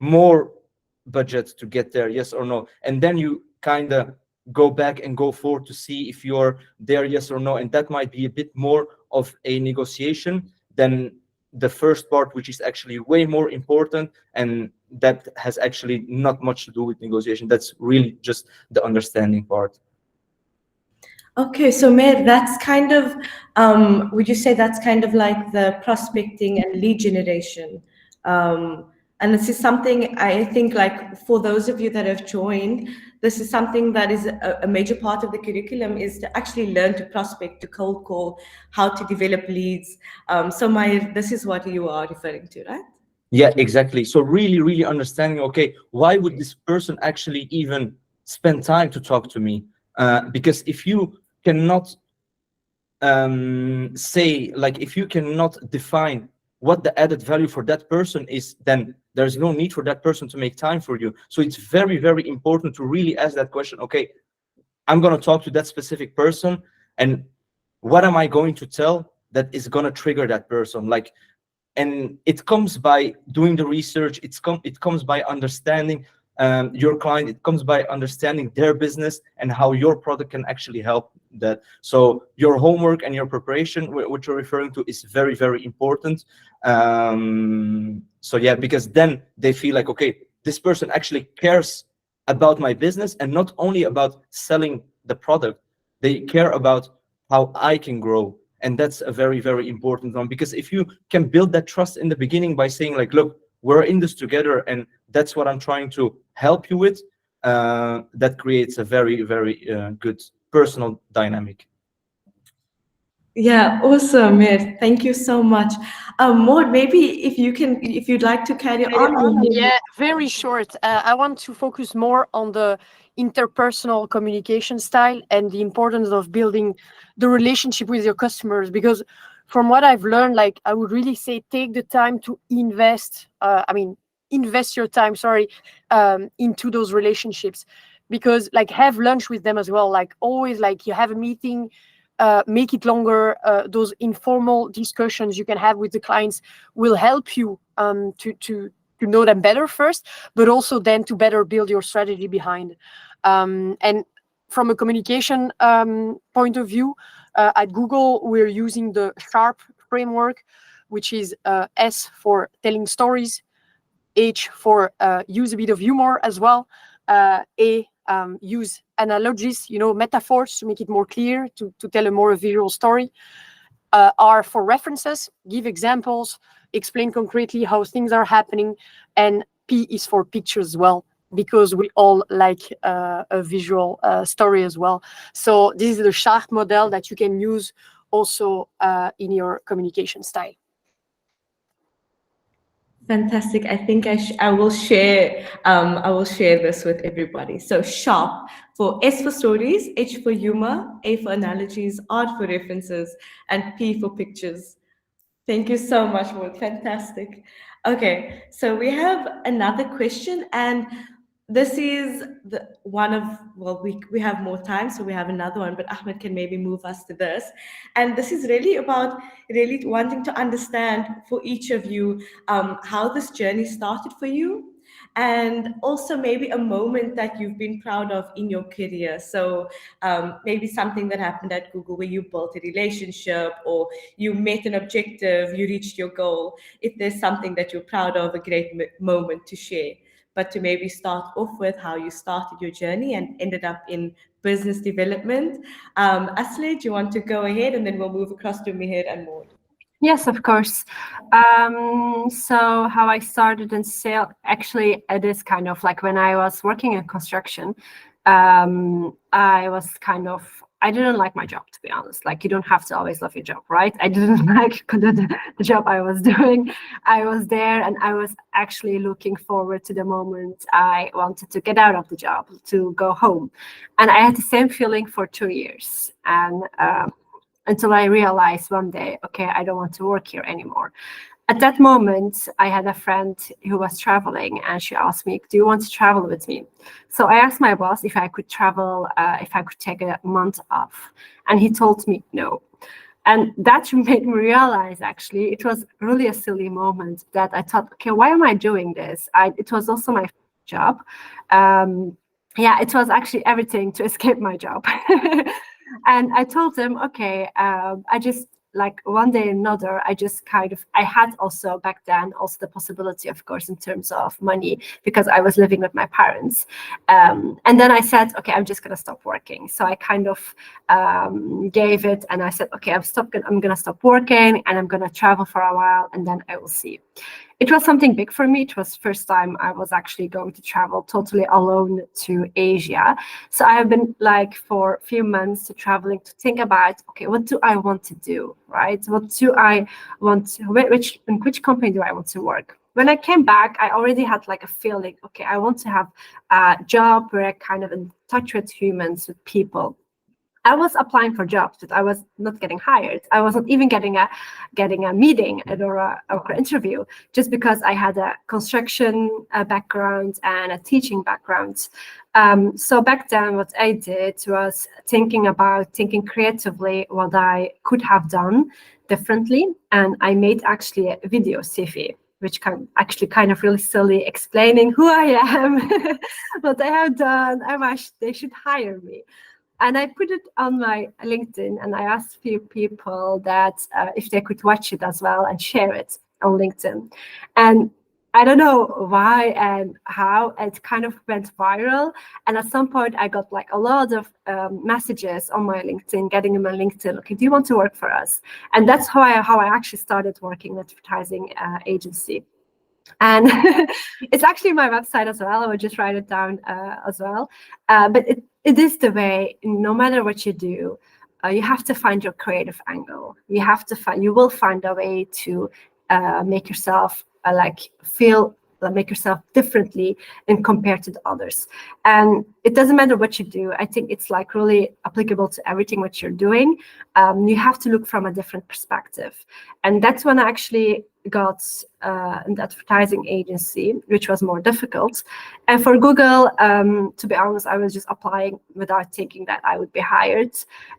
more budget to get there? Yes or no? And then you kind of go back and go forward to see if you're there, yes or no. And that might be a bit more of a negotiation than the first part, which is actually way more important, and that has actually not much to do with negotiation. That's really just the understanding part. Okay, so Meher, that's kind of, would you say that's kind of like the prospecting and lead generation? And this is something I think, like, for those of you that have joined, this is something that is a major part of the curriculum, is to actually learn to prospect, to cold call, how to develop leads. So Meher, this is what you are referring to, right? Yeah, exactly. So really, really understanding, okay, why would this person actually even spend time to talk to me? Because if you cannot say, like, if you cannot define what the added value for that person is, then there's no need for that person to make time for you. So it's very, very important to really ask that question. Okay, I'm going to talk to that specific person, and what am I going to tell that is going to trigger that person? Like, and it comes by doing the research. It comes by understanding your client. It comes by understanding their business and how your product can actually help that. So your homework and your preparation, what you're referring to, is very, very important. So yeah, because then they feel like, okay, this person actually cares about my business, and not only about selling the product, they care about how I can grow. And that's a very, very important one, because if you can build that trust in the beginning by saying like, look, we're in this together, and that's what I'm trying to help you with, that creates a very, very good personal dynamic. Yeah, awesome, Meher. Thank you so much. Maud, maybe if you'd like to carry on. Yeah, very short. I want to focus more on the interpersonal communication style and the importance of building the relationship with your customers, because from what I've learned, like, I would really say, take the time to invest your time, into those relationships, because, like, have lunch with them as well. Like, always, like, you have a meeting, make it longer. Those informal discussions you can have with the clients will help you to know them better first, but also then to better build your strategy behind. And from a communication point of view, at Google, we're using the SHARP framework, which is S for telling stories, H for use a bit of humor as well, A, use analogies, metaphors, to make it more clear, to tell a more visual story, R for references, give examples, explain concretely how things are happening, and P is for pictures as well, because we all like a visual story as well. So this is the SHARP model that you can use also in your communication style. Fantastic. I think I will share this with everybody. So SHARP, for S for stories, H for humor, A for analogies, R for references, and P for pictures. Thank you so much, Maud. Fantastic. Okay, so we have another question, and this is the one of, well, we have more time, so we have another one, but Ahmed can maybe move us to this. And this is really about really wanting to understand for each of you how this journey started for you, and also maybe a moment that you've been proud of in your career. So maybe something that happened at Google where you built a relationship, or you met an objective, you reached your goal. If there's something that you're proud of, a great moment to share. But to maybe start off with how you started your journey and ended up in business development. Asli, do you want to go ahead, and then we'll move across to Mihir and Maud? Yes, of course. So how I started in sales, actually, it is kind of like when I was working in construction, I didn't like my job, to be honest. Like, you don't have to always love your job, right? I didn't like the job I was doing. I was there, and I was actually looking forward to the moment I wanted to get out of the job, to go home. And I had the same feeling for 2 years. And until I realized one day, okay, I don't want to work here anymore. At that moment, I had a friend who was traveling, and she asked me, do you want to travel with me? So I asked my boss if I could travel, if I could take a month off. And he told me no. And that made me realize, actually, it was really a silly moment that I thought, okay, why am I doing this? It was also my job. Yeah, it was actually everything to escape my job. And I told him, okay, I just, like, one day or another, I had also back then also the possibility, of course, in terms of money, because I was living with my parents. And then I said, okay, I'm just going to stop working. So I kind of gave it, and I said, okay, I'm going to stop working, and I'm going to travel for a while, and then I will see. It was something big for me. It was the first time I was actually going to travel totally alone to Asia. So I have been, like, for a few months traveling to think about, okay, what do I want to do, right? What do I want to, in which company do I want to work? When I came back, I already had, like, a feeling, okay, I want to have a job where I kind of in touch with humans, with people. I was applying for jobs, but I was not getting hired. I wasn't even getting a meeting or an interview, just because I had a construction background and a teaching background. So back then, what I did was thinking creatively what I could have done differently, and I made actually a video CV, which kind of really silly, explaining who I am, what I have done, and why they should hire me. And I put it on my LinkedIn, and I asked a few people that if they could watch it as well and share it on LinkedIn. And I don't know why and how it kind of went viral. And at some point, I got, like, a lot of messages on my LinkedIn, getting in my LinkedIn, okay, do you want to work for us? And that's how I actually started working with advertising agency. And it's actually my website as well. I will just write it down as well. But it is the way, no matter what you do, you have to find your creative angle. You will find a way to make yourself make yourself differently and compared to the others. And it doesn't matter what you do. I think it's, like, really applicable to everything what you're doing. You have to look from a different perspective. And that's when I actually got an advertising agency, which was more difficult. And for Google, to be honest, I was just applying without thinking that I would be hired.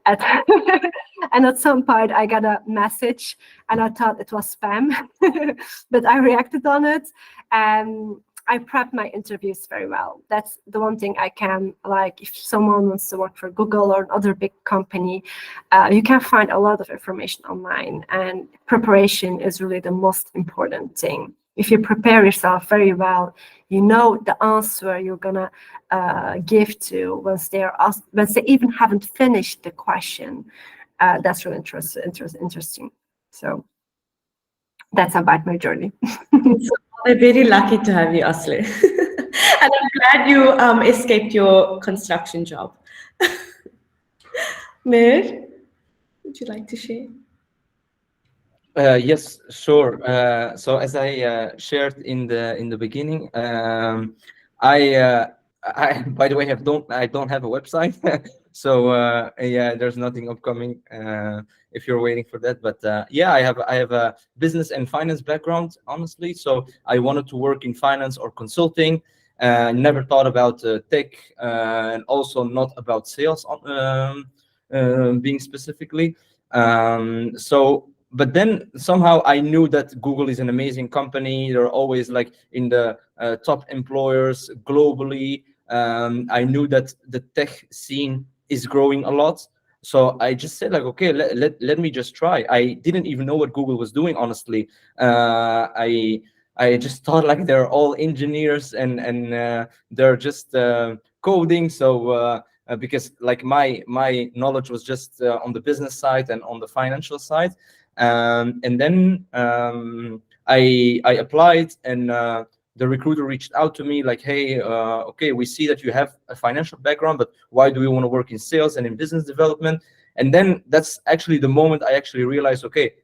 And at some point, I got a message, and I thought it was spam, but I reacted on it, and I prepped my interviews very well. That's the one thing I can, like, if someone wants to work for Google or another big company, you can find a lot of information online, and preparation is really the most important thing. If you prepare yourself very well, you know the answer you're gonna give to once they even haven't finished the question. That's really interesting. So that's about my journey. We're very lucky to have you, Asli. And I'm glad you escaped your construction job. Mir, would you like to share? Yes, sure. So as I shared in the beginning, I, uh, I by the way I don't have a website, so yeah, there's nothing upcoming. If you're waiting for that, but yeah, I have a business and finance background, honestly. So I wanted to work in finance or consulting. Never thought about tech, and also not about sales, being specifically. So but then somehow I knew that Google is an amazing company. They're always like in the top employers globally. I knew that the tech scene is growing a lot. So I just said like, okay, let me just try. I didn't even know what Google was doing, honestly. I just thought like they're all engineers and they're just coding. So because like my knowledge was just on the business side and on the financial side. And then I applied, and the recruiter reached out to me like, hey, okay, we see that you have a financial background, but why do you want to work in sales and in business development? And then that's actually the moment I actually realized, okay,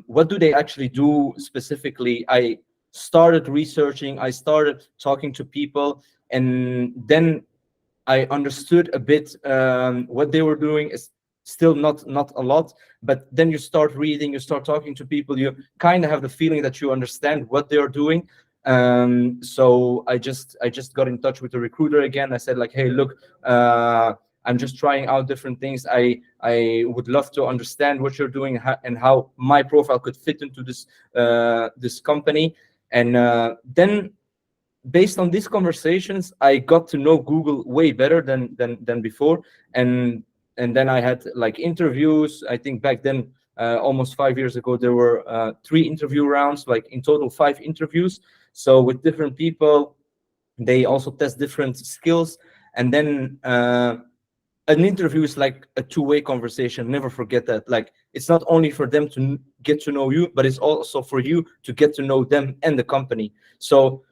what do they actually do specifically? I started researching, I started talking to people, and then I understood a bit what they were doing. Is still not a lot, but then you start reading, you start talking to people, you kind of have the feeling that you understand what they're doing. So I just got in touch with the recruiter again. I said like, hey, look, I'm just trying out different things. I would love to understand what you're doing and how my profile could fit into this company. And then based on these conversations, I got to know Google way better than before, and then I had like interviews. I think back then, almost 5 years ago, there were 3 interview rounds, like in total 5 interviews. So with different people, they also test different skills, and then an interview is like a two-way conversation. Never forget that. Like, it's not only for them to get to know you, but it's also for you to get to know them and the company. So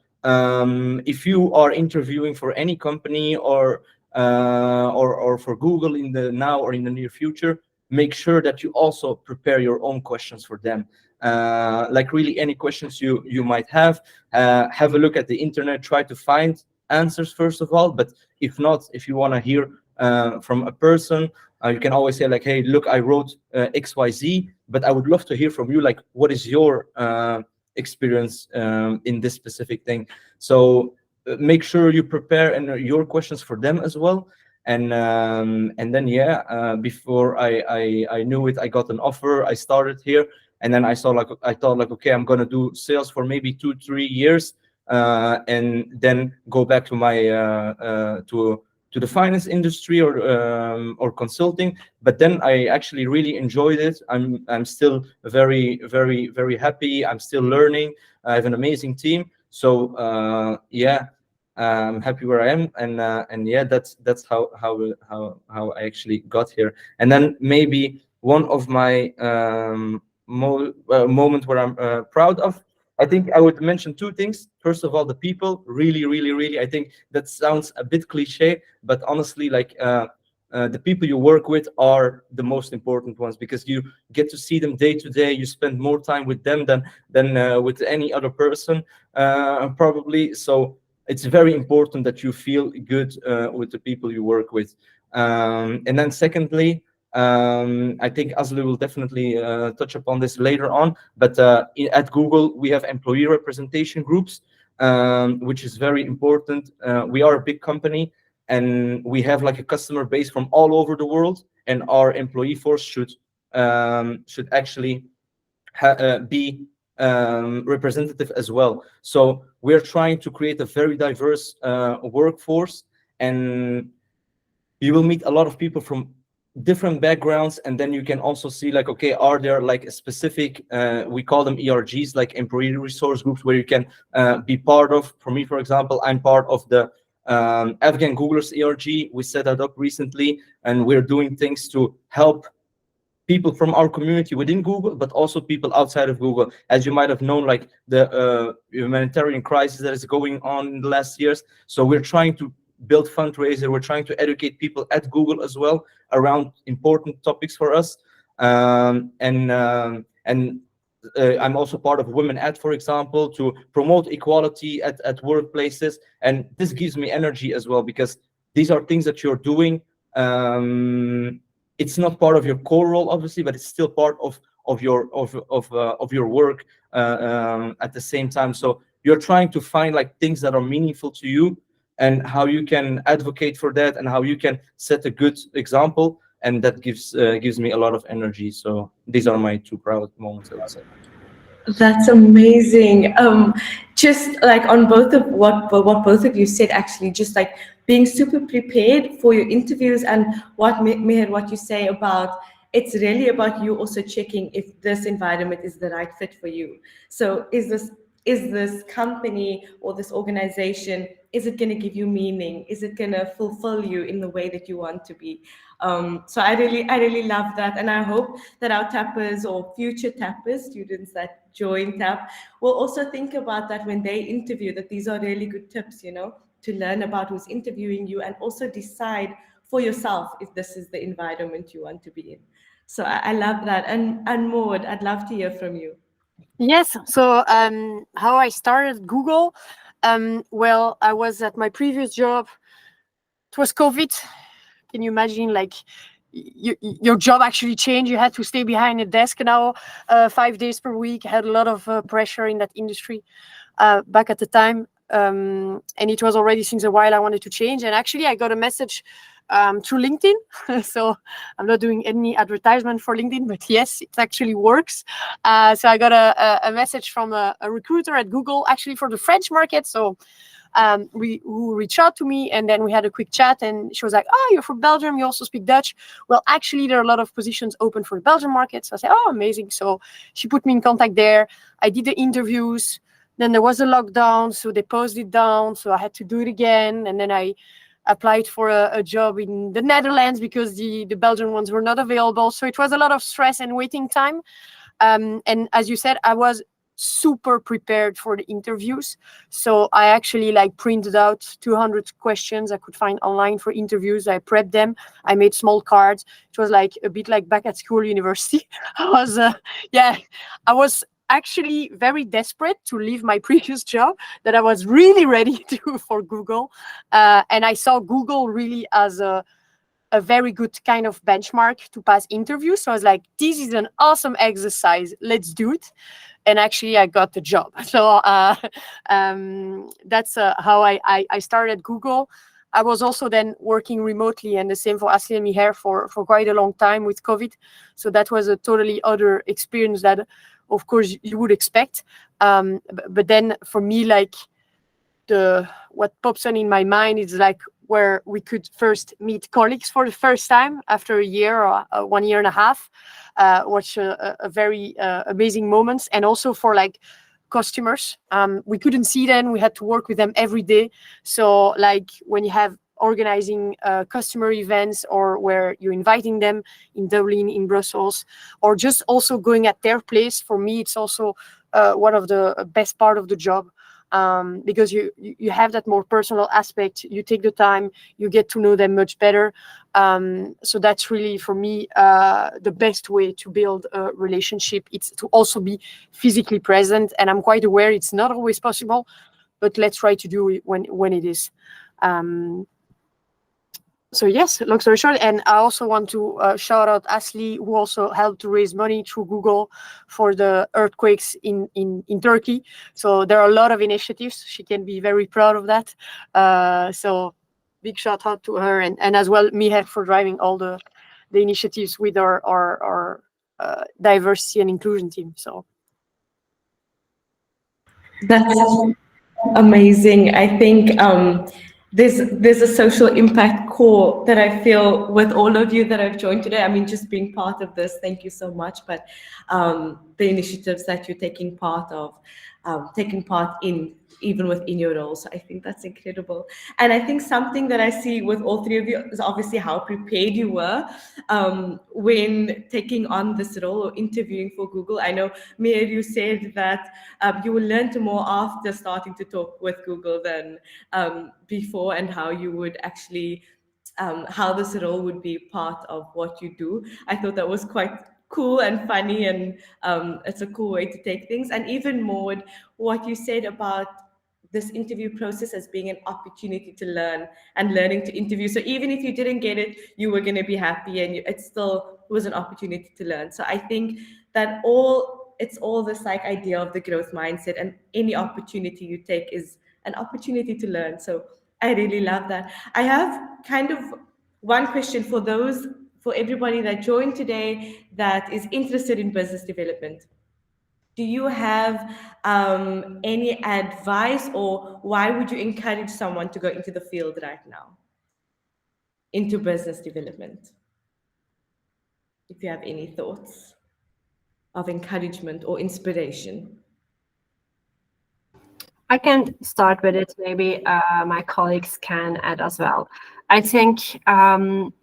if you are interviewing for any company or for Google in the now or in the near future, make sure that you also prepare your own questions for them. Like really any questions you might have a look at the internet, try to find answers first of all. But if not, if you want to hear from a person, you can always say like, hey, look, I wrote XYZ, but I would love to hear from you, like, what is your experience in this specific thing? So make sure you prepare and your questions for them as well. And then before I knew it, I got an offer. I started here, and then I thought like, okay, I'm gonna do sales for maybe 2-3 years, and then go back to my to the finance industry or consulting. But then I actually really enjoyed it. I'm still very, very, very happy. I'm still learning. I have an amazing team. So I'm happy where I am, and yeah, that's how I actually got here. And then maybe one of my moment where I'm proud of, I think I would mention 2 things. First of all, the people, really, really, really, I think that sounds a bit cliche, but honestly, like the people you work with are the most important ones, because you get to see them day to day. You spend more time with them than with any other person, probably. So it's very important that you feel good with the people you work with. And then secondly, I think Azli will definitely touch upon this later on, but at Google, we have employee representation groups, which is very important. We are a big company, and we have like a customer base from all over the world, and our employee force should actually be representative as well. So we're trying to create a very diverse workforce, and you will meet a lot of people from different backgrounds. And then you can also see like, okay, are there like a specific we call them ERGs, like employee resource groups, where you can be part of. For me, for example, I'm part of the Afghan Googlers ERG. We set that up recently, and we're doing things to help people from our community within Google, but also people outside of Google. As you might have known, like the humanitarian crisis that is going on in the last years. So we're trying to build fundraiser. We're trying to educate people at Google as well around important topics for us. And And I'm also part of Women At, for example, to promote equality at workplaces. And this gives me energy as well, because these are things that you're doing. It's not part of your core role, obviously, but it's still part of your work at the same time. So you're trying to find like things that are meaningful to you, and how you can advocate for that, and how you can set a good example. And that gives me a lot of energy. So these are my two proud moments, I would say. That's amazing. Just like on both of what both of you said, actually, just like being super prepared for your interviews, and what Meher, what you say about, it's really about you also checking if this environment is the right fit for you. So is this company or this organization, is it going to give you meaning? Is it going to fulfill you in the way that you want to be? So I really love that, and I hope that our tappers or future tappers, students that join TAP, will also think about that when they interview, that these are really good tips, to learn about who's interviewing you, and also decide for yourself if this is the environment you want to be in. So I love that. And Maud, I'd love to hear from you. Yes. So how I started Google, well, I was at my previous job. It was COVID. Can you imagine, like, your job actually changed? You had to stay behind a desk now 5 days per week. I had a lot of pressure in that industry back at the time. And it was already since a while I wanted to change. And actually, I got a message through LinkedIn. So I'm not doing any advertisement for LinkedIn, but yes, it actually works. So I got a message from a recruiter at Google, actually for the French market. So who reached out to me, and then we had a quick chat, and she was like, "Oh, you're from Belgium, you also speak Dutch. Well, actually, there are a lot of positions open for the Belgian market." So I said, "Oh, amazing." So she put me in contact there. I did the interviews. Then there was a lockdown, so they paused it down. So I had to do it again. And then I applied for a job in the Netherlands because the Belgian ones were not available. So it was a lot of stress and waiting time. And as you said, I was super prepared for the interviews. So I actually like printed out 200 questions I could find online for interviews. I prepped them. I made small cards. It was like a bit like back at school, university. I was actually very desperate to leave my previous job, that I was really ready for Google. And I saw Google really as a very good kind of benchmark to pass interviews. So I was like, this is an awesome exercise. Let's do it. And actually, I got the job. So that's how I started Google. I was also then working remotely, and the same for Asli and Meher for quite a long time with COVID. So that was a totally other experience that, of course, you would expect. But then for me, like, what pops on in my mind is like where we could first meet colleagues for the first time after a year or 1 year and a half, which a very amazing moments. And also for like customers, we couldn't see them. We had to work with them every day. So like when you have organizing customer events, or where you're inviting them in Dublin, in Brussels, or just also going at their place, for me, it's also one of the best part of the job. Because you have that more personal aspect. You take the time, you get to know them much better. So that's really, for me, the best way to build a relationship. It's to also be physically present. And I'm quite aware it's not always possible, but let's try to do it when it is. So yes, long story short, and I also want to shout out Asli, who also helped to raise money through Google for the earthquakes in Turkey. So there are a lot of initiatives. She can be very proud of that. So big shout out to her, and as well Meher for driving all the initiatives with our diversity and inclusion team. So that's amazing. I think there's a social impact core that I feel with all of you that have joined today. I mean, just being part of this, thank you so much. But the initiatives that you're taking part in, even within your role. So I think that's incredible. And I think something that I see with all three of you is obviously how prepared you were when taking on this role or interviewing for Google. I know, Meher, you said that you will learn to more after starting to talk with Google than before, and how you would actually, how this role would be part of what you do. I thought that was quite cool and funny, and it's a cool way to take things. And even more, what you said about this interview process as being an opportunity to learn and learning to interview. So even if you didn't get it, you were going to be happy, and it still was an opportunity to learn. So I think that it's all this like idea of the growth mindset, and any opportunity you take is an opportunity to learn. So I really love that. I have kind of one question for everybody that joined today that is interested in business development. Do you have any advice, or why would you encourage someone to go into the field right now, into business development? If you have any thoughts of encouragement or inspiration. I can start with it. Maybe my colleagues can add as well. I think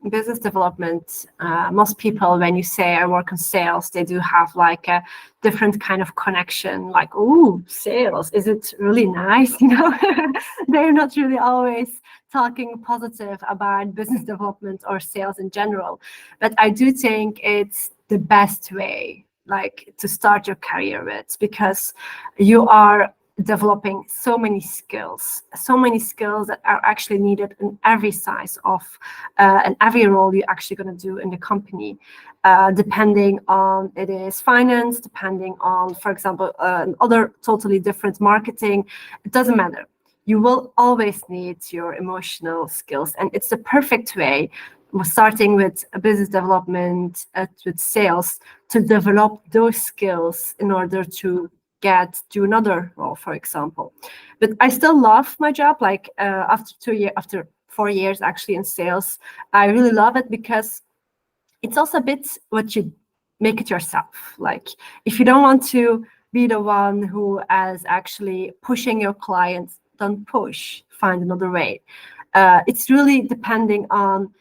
business development, most people, when you say I work in sales, they do have like a different kind of connection, like, oh, sales, is it really nice? You know, they're not really always talking positive about business development or sales in general. But I do think it's the best way, like, to start your career with, because you are developing so many skills that are actually needed in every size of and every role you're actually going to do in the company, depending on it is finance, depending on, for example, other totally different marketing. It doesn't matter. You will always need your emotional skills, and it's the perfect way, starting with business development, with sales, to develop those skills in order to get to another role, for example. But I still love my job. Like after 4 years actually in sales, I really love it, because it's also a bit what you make it yourself. Like, if you don't want to be the one who is actually pushing your clients, don't push, find another way. It's really depending on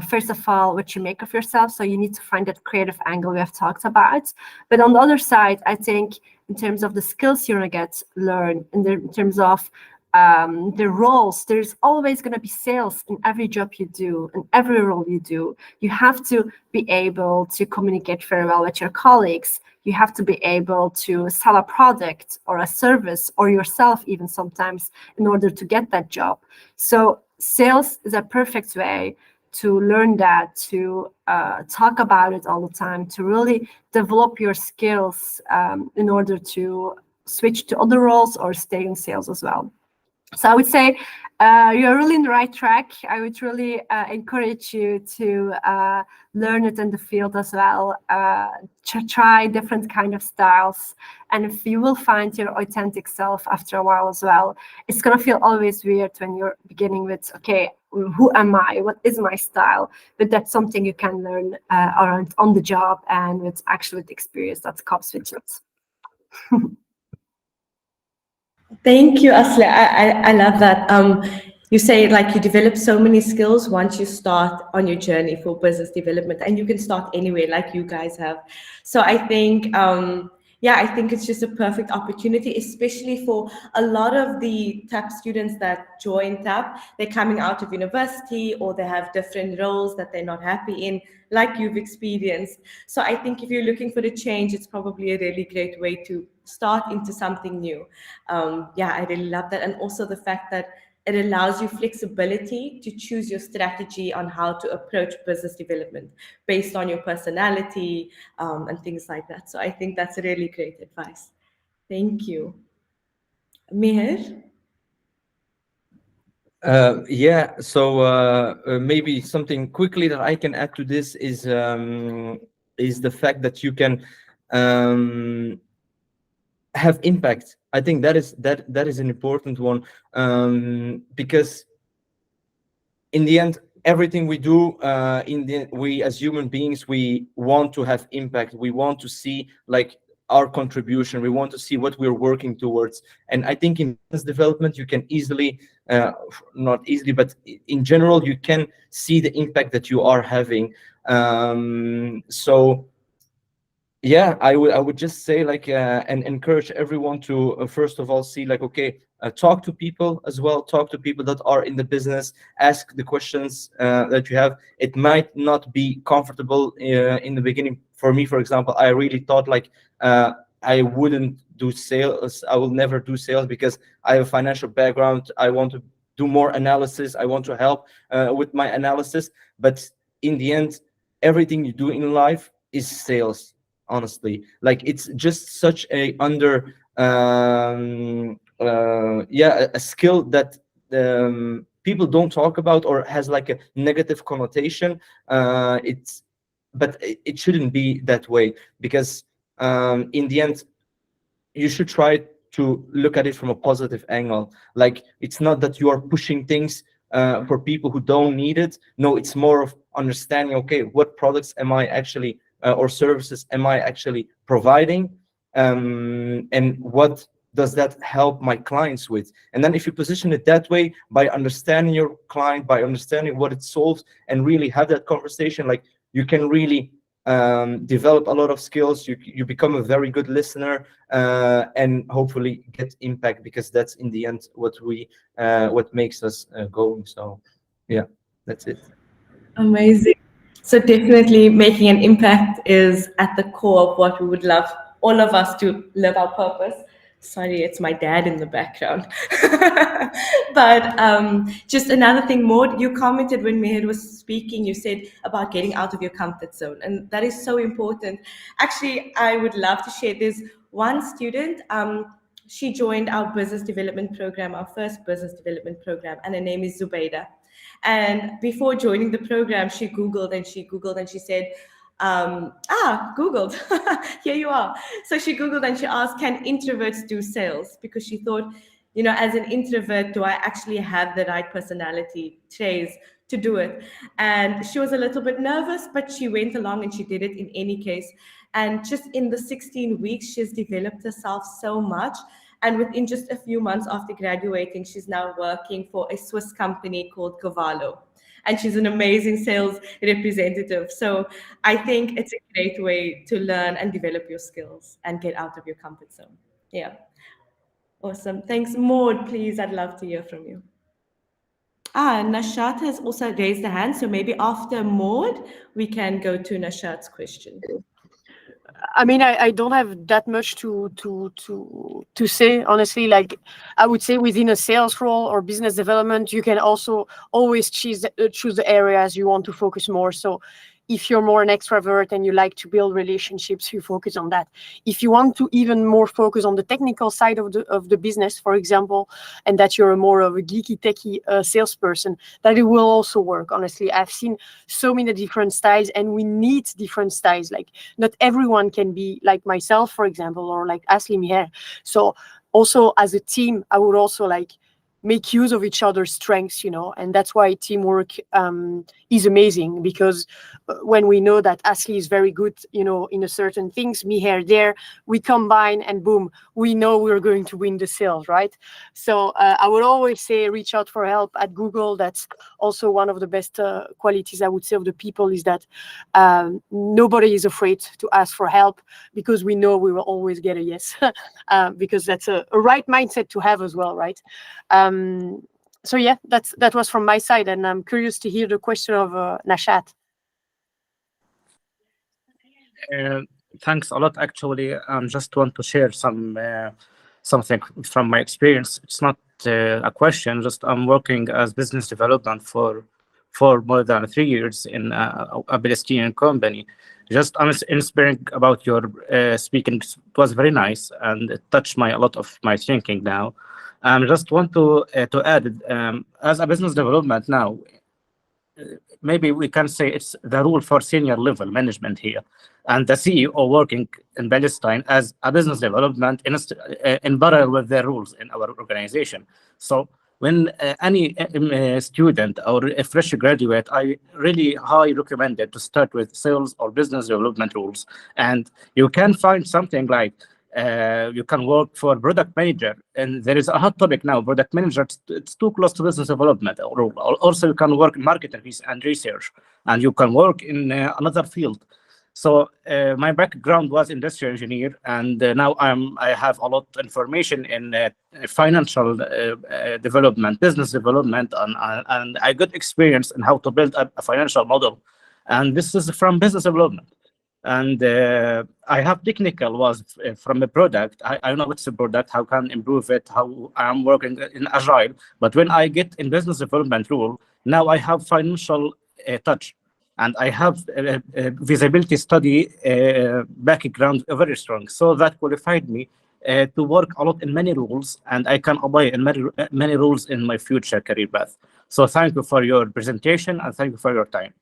first of all, what you make of yourself. So you need to find that creative angle we have talked about. But on the other side, I think in terms of the skills you're going to learn, in terms of the roles, there's always going to be sales in every job you do, in every role you do. You have to be able to communicate very well with your colleagues. You have to be able to sell a product or a service, or yourself even sometimes, in order to get that job. So sales is a perfect way to learn that, to talk about it all the time, to really develop your skills in order to switch to other roles or stay in sales as well. So I would say you're really in the right track. I would really encourage you to learn it in the field as well, try different kind of styles. And if you will find your authentic self after a while as well, it's going to feel always weird when you're beginning with, okay, who am I? What is my style? But that's something you can learn on the job, and with actually with experience that comes with it. Thank you, Asli. I love that. You say like you develop so many skills once you start on your journey for business development, and you can start anywhere like you guys have. So I think, I think it's just a perfect opportunity, especially for a lot of the TAP students that join TAP. They're coming out of university, or they have different roles that they're not happy in, like you've experienced. So I think if you're looking for a change, it's probably a really great way to start into something new. I really love that. And also the fact that it allows you flexibility to choose your strategy on how to approach business development based on your personality and things like that. So I think that's really great advice. Thank you. Meher? So maybe something quickly that I can add to this is the fact that you can have impact. I think that is an important one, because in the end, everything we do, we as human beings, we want to have impact. We want to see like our contribution. We want to see what we're working towards. And I think in business development, you can easily, not easily, but in general, you can see the impact that you are having. So yeah, I would just say like and encourage everyone to first of all see like, okay, talk to people as well, talk to people that are in the business, ask the questions that you have. It might not be comfortable in the beginning. For me, for example, I really thought like I wouldn't do sales. I will never do sales because I have a financial background. I want to do more analysis. I want to help with my analysis. But in the end, everything you do in life is sales, honestly. Like, it's just such a a skill that people don't talk about, or has like a negative connotation. But it shouldn't be that way, because in the end, you should try to look at it from a positive angle. Like, it's not that you are pushing things for people who don't need it. No, it's more of understanding, okay, what products am I actually or services am I actually providing, and what does that help my clients with? And then if you position it that way, by understanding your client, by understanding what it solves, and really have that conversation, like, you can really develop a lot of skills. You become a very good listener, and hopefully get impact, because that's in the end what makes us going. So yeah, that's it. Amazing. So definitely making an impact is at the core of what we would love all of us to live our purpose. Sorry, it's my dad in the background. But just another thing, Maud, you commented when Meher was speaking, you said about getting out of your comfort zone. And that is so important. Actually, I would love to share this. One student, she joined our business development program, our first business development program, and her name is Zubaida. And before joining the program, she Googled and she said, Googled, here you are. So she Googled and she asked, can introverts do sales? Because she thought, as an introvert, do I actually have the right personality traits to do it? And she was a little bit nervous, but she went along and she did it in any case. And just in the 16 weeks, she's developed herself so much. And within just a few months after graduating, she's now working for a Swiss company called Cavallo. And she's an amazing sales representative. So I think it's a great way to learn and develop your skills and get out of your comfort zone. Yeah. Awesome. Thanks. Maud, please, I'd love to hear from you. Nashat has also raised a hand. So maybe after Maud, we can go to Nashat's question. I mean, I don't have that much to say, honestly. Like, I would say within a sales role or business development, you can also always choose the areas you want to focus more. So if you're more an extrovert and you like to build relationships, you focus on that. If you want to even more focus on the technical side of the business, for example, and that you're more of a geeky, techie salesperson, that it will also work. Honestly, I've seen so many different styles, and we need different styles. Like, not everyone can be like myself, for example, or like Aslim here. So also as a team, I would also like make use of each other's strengths, and that's why teamwork is amazing, because when we know that Asli is very good, in a certain things, me here, there, we combine and boom, we know we're going to win the sales, right? So I would always say reach out for help at Google. That's also one of the best qualities, I would say, of the people, is that nobody is afraid to ask for help, because we know we will always get a yes, because that's a right mindset to have as well, right? So yeah, that was from my side, and I'm curious to hear the question of Nashat. Thanks a lot. Actually, just want to share something from my experience. It's not a question. Just I'm working as business development for more than 3 years in a Palestinian company. Just I'm inspiring about your speaking. It was very nice, and it touched a lot of my thinking now. Just want to add, as a business development now, maybe we can say it's the rule for senior level management here, and the CEO working in Palestine as a business development in parallel with their rules in our organization. So when any student or a fresh graduate, I really highly recommend it to start with sales or business development rules, and you can find something like you can work for product manager, and there is a hot topic now, product manager. It's too close to business development. Also, you can work in marketing and research, and you can work in another field. So my background was industrial engineer, and now I have a lot of information in financial development, business development, and I got experience in how to build a financial model, and this is from business development. And I have technical was from the product. I know what's the product, how can improve it, how I'm working in agile. But when I get in business development role, now I have financial touch, and I have visibility study background very strong. So that qualified me to work a lot in many roles, and I can apply in many roles in my future career path. So thank you for your presentation, and thank you for your time.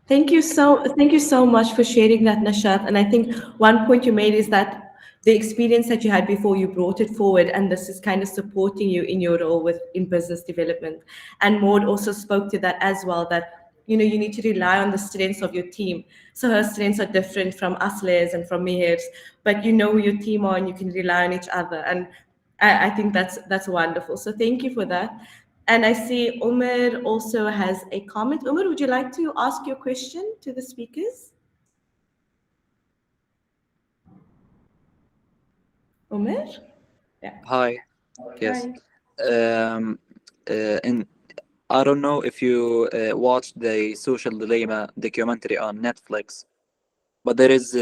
Thank you so much for sharing that, Nashat. And I think one point you made is that the experience that you had before, you brought it forward, and this is kind of supporting you in your role in business development. And Maud also spoke to that as well, that you need to rely on the strengths of your team. So her strengths are different from Asle's and from Meher's, but you know who your team are and you can rely on each other. And I think that's wonderful. So thank you for that. And I see Umar also has a comment. Umar, would you like to ask your question to the speakers? Umar? Yeah. Hi. Yes. Hi. And I don't know if you watched the Social Dilemma documentary on Netflix, but there is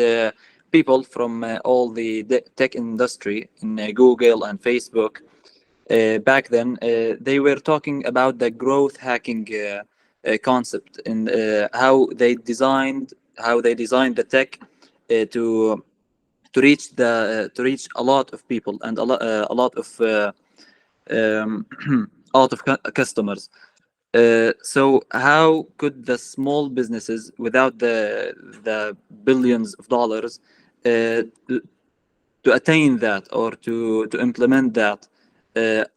people from all the tech industry in Google and Facebook. Back then, they were talking about the growth hacking concept and how they designed the tech to reach a lot of people and a lot of a lot of customers. So how could the small businesses without the billions of dollars to attain that, or to implement that,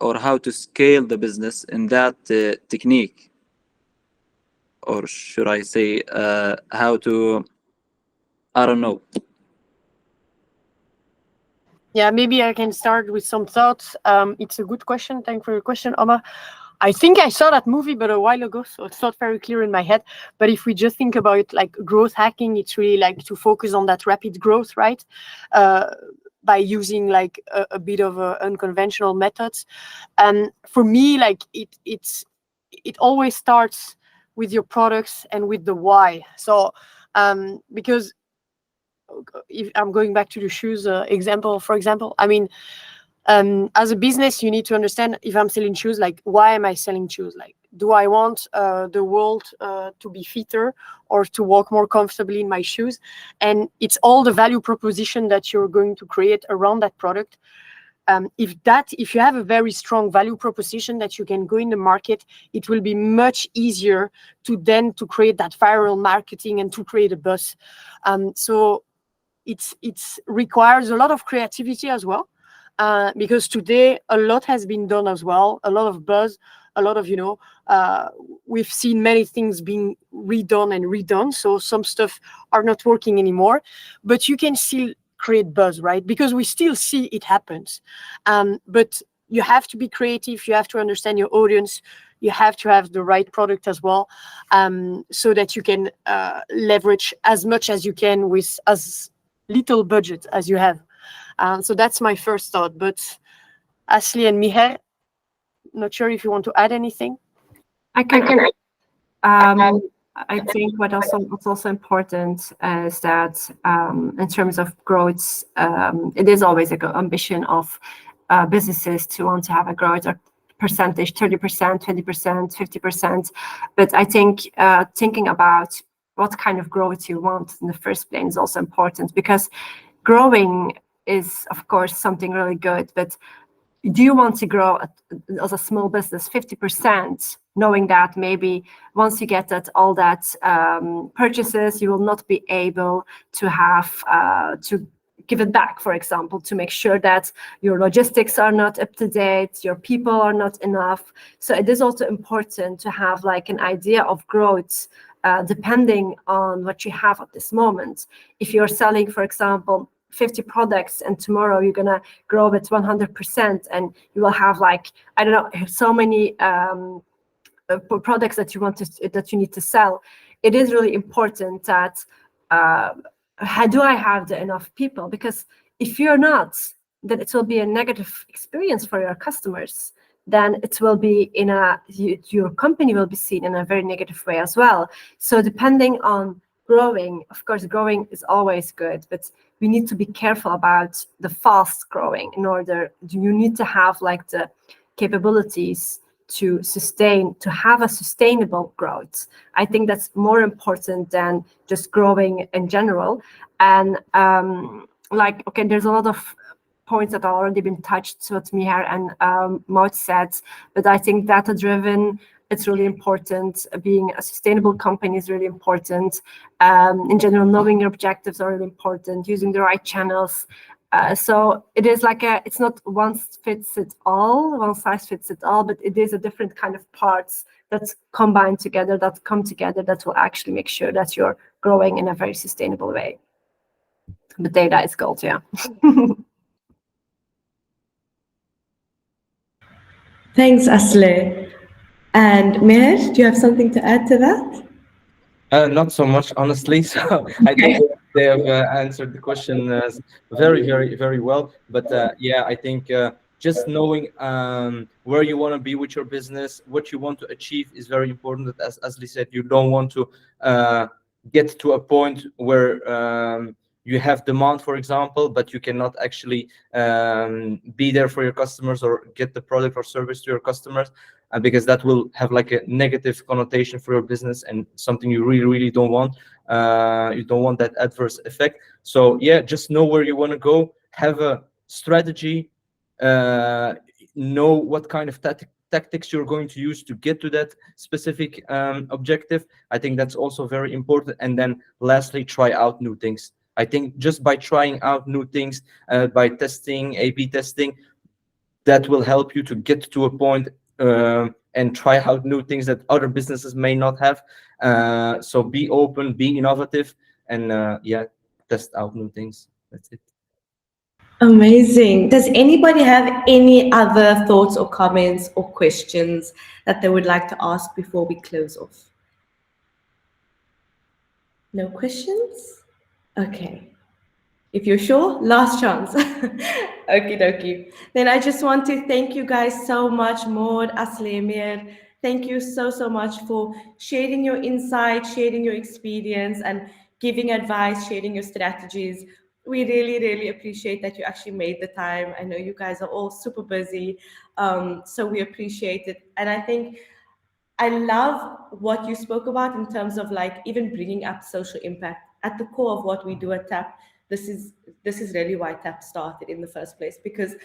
or how to scale the business in that technique, or should I say how to, I don't know. Yeah, maybe I can start with some thoughts. It's a good question. Thank you for your question, Omar. I think I saw that movie, but a while ago, so it's not very clear in my head. But if we just think about like growth hacking, it's really like to focus on that rapid growth, right? By using like a bit of unconventional methods. And for me, like it always starts with your products and with the why. So because if I'm going back to the shoes example, for example, I mean, as a business, you need to understand, if I'm selling shoes, like, why am I selling shoes? Like, do I want the world to be fitter or to walk more comfortably in my shoes? And it's all the value proposition that you're going to create around that product. If you have a very strong value proposition that you can go in the market, it will be much easier to create that viral marketing and to create a buzz. So it requires a lot of creativity as well. Because today a lot has been done as well, a lot of buzz, a lot of, we've seen many things being redone. So some stuff are not working anymore, but you can still create buzz, right? Because we still see it happens. But you have to be creative. You have to understand your audience. You have to have the right product as well, so that you can leverage as much as you can with as little budget as you have. So that's my first thought. But Asli and Meher, not sure if you want to add anything. I think what's also important is that in terms of growth, it is always an ambition of businesses to want to have a growth or percentage, 30%, 20%, 50%. But I think thinking about what kind of growth you want in the first place is also important, because growing is, of course, something really good, but do you want to grow as a small business 50%, knowing that maybe once you get all that purchases, you will not be able to have to give it back, for example, to make sure that your logistics are not up to date, your people are not enough. So it is also important to have like an idea of growth depending on what you have at this moment. If you're selling, for example, 50 products and tomorrow you're gonna grow it 100%, and you will have like, I don't know, so many products that you need to sell, it is really important that do I have enough people? Because if you're not, then it will be a negative experience for your customers. Then it will be your company will be seen in a very negative way as well. So depending on growing, of course, growing is always good, but we need to be careful about the fast growing. You need to have like the capabilities to have a sustainable growth. I think that's more important than just growing in general. And there's a lot of points that have already been touched, what Mihir and Maud said, but I think data-driven, it's really important. Being a sustainable company is really important. In general, knowing your objectives are really important, using the right channels. So it is it's not one size fits it all, but it is a different kind of parts that combine together, that come together, that will actually make sure that you're growing in a very sustainable way. But data is gold, yeah. Thanks, Asle. And Meher, do you have something to add to that? Not so much, honestly. So I think they have answered the question very, very, very well. But yeah, I think just knowing where you want to be with your business, what you want to achieve is very important. As Asli said, you don't want to get to a point where you have demand, for example, but you cannot actually be there for your customers or get the product or service to your customers, because that will have like a negative connotation for your business and something you really, really don't want. You don't want that adverse effect. So yeah, just know where you want to go, have a strategy, know what kind of tactics you're going to use to get to that specific objective. I think that's also very important. And then lastly, try out new things. I think just by trying out new things, by testing, A/B testing, that will help you to get to a point and try out new things that other businesses may not have. So be open, be innovative, and yeah, test out new things. That's it. Amazing. Does anybody have any other thoughts or comments or questions that they would like to ask before we close off? No questions? Okay. If you're sure, last chance. Okie dokie. Then I just want to thank you guys so much, Maud, Asli, Meher. Thank you so, so much for sharing your insight, sharing your experience, and giving advice, sharing your strategies. We really, really appreciate that you actually made the time. I know you guys are all super busy, so we appreciate it. And I think I love what you spoke about in terms of like even bringing up social impact at the core of what we do at TAP. This is really why TAP started in the first place, because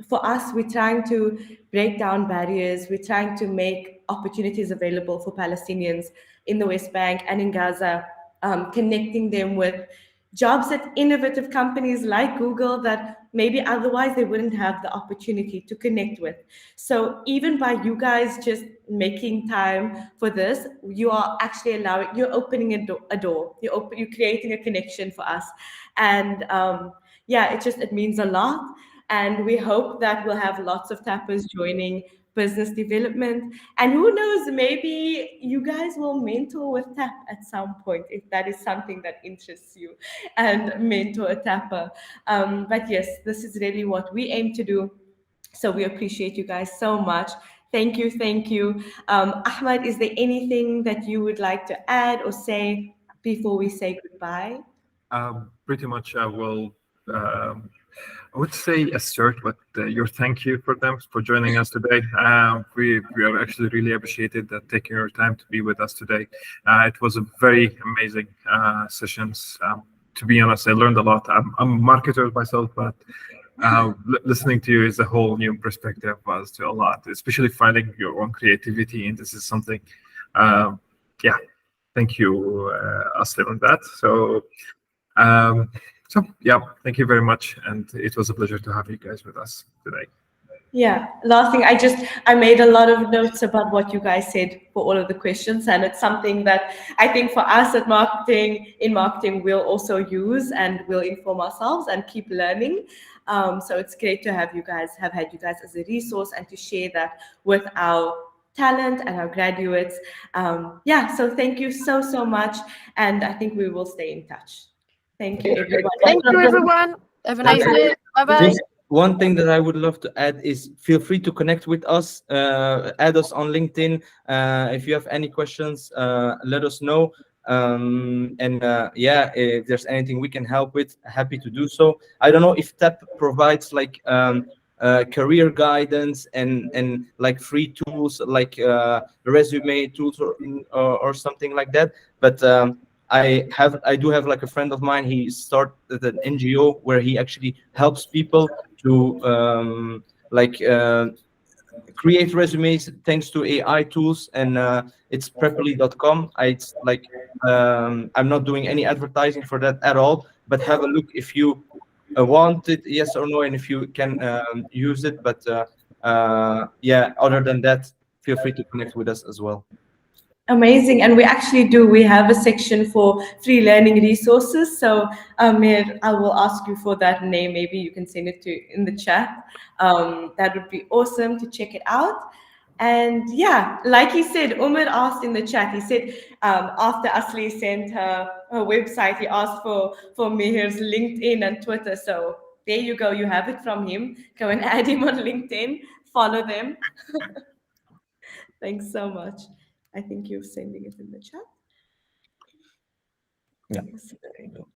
for us, we're trying to break down barriers. We're trying to make opportunities available for Palestinians in the West Bank and in Gaza, connecting them with jobs at innovative companies like Google that maybe otherwise they wouldn't have the opportunity to connect with. So even by you guys just making time for this, you are actually you're opening a door. You're creating a connection for us. And yeah, it means a lot. And we hope that we'll have lots of tappers joining business development. And who knows, maybe you guys will mentor with TAP at some point, if that is something that interests you, and mentor a tapper. But yes, this is really what we aim to do. So we appreciate you guys so much. Thank you, thank you. Ahmed, is there anything that you would like to add or say before we say goodbye? Pretty much I will I would say assert what your thank you for them for joining us today. We are actually really appreciated that taking your time to be with us today. It was a very amazing sessions. To be honest, I learned a lot. I'm a marketer myself, but listening to you is a whole new perspective as to a lot, especially finding your own creativity. And this is something, yeah, thank you, Aslim, on that. So yeah, thank you very much, and it was a pleasure to have you guys with us today. Yeah, last thing, I made a lot of notes about what you guys said for all of the questions, and it's something that I think for us at in marketing, we'll also use and we'll inform ourselves and keep learning. So it's great to have had you guys as a resource and to share that with our talent and our graduates. Yeah, so thank you so much, and I think we will stay in touch. Thank you, everyone. Thank you, everyone. Have a nice day. Bye-bye. Just one thing that I would love to add is feel free to connect with us, add us on LinkedIn. If you have any questions, let us know. Yeah, if there's anything we can help with, happy to do so. I don't know if TAP provides like career guidance and like free tools like resume tools or something like that, but I do have like a friend of mine. He started an NGO where he actually helps people to create resumes thanks to AI tools, and it's preply.com. It's like I'm not doing any advertising for that at all, but have a look if you want it, yes or no, and if you can use it. But yeah, other than that, feel free to connect with us as well. Amazing. And we actually do. We have a section for free learning resources. So Amir, I will ask you for that name. Maybe you can send it to in the chat. That would be awesome to check it out. And yeah, like he said, Umar asked in the chat, he said after Asli sent her website, he asked for Meher's LinkedIn and Twitter. So there you go. You have it from him. Go and add him on LinkedIn. Follow them. Thanks so much. I think you're sending it in the chat. Yeah. Yes. There you go.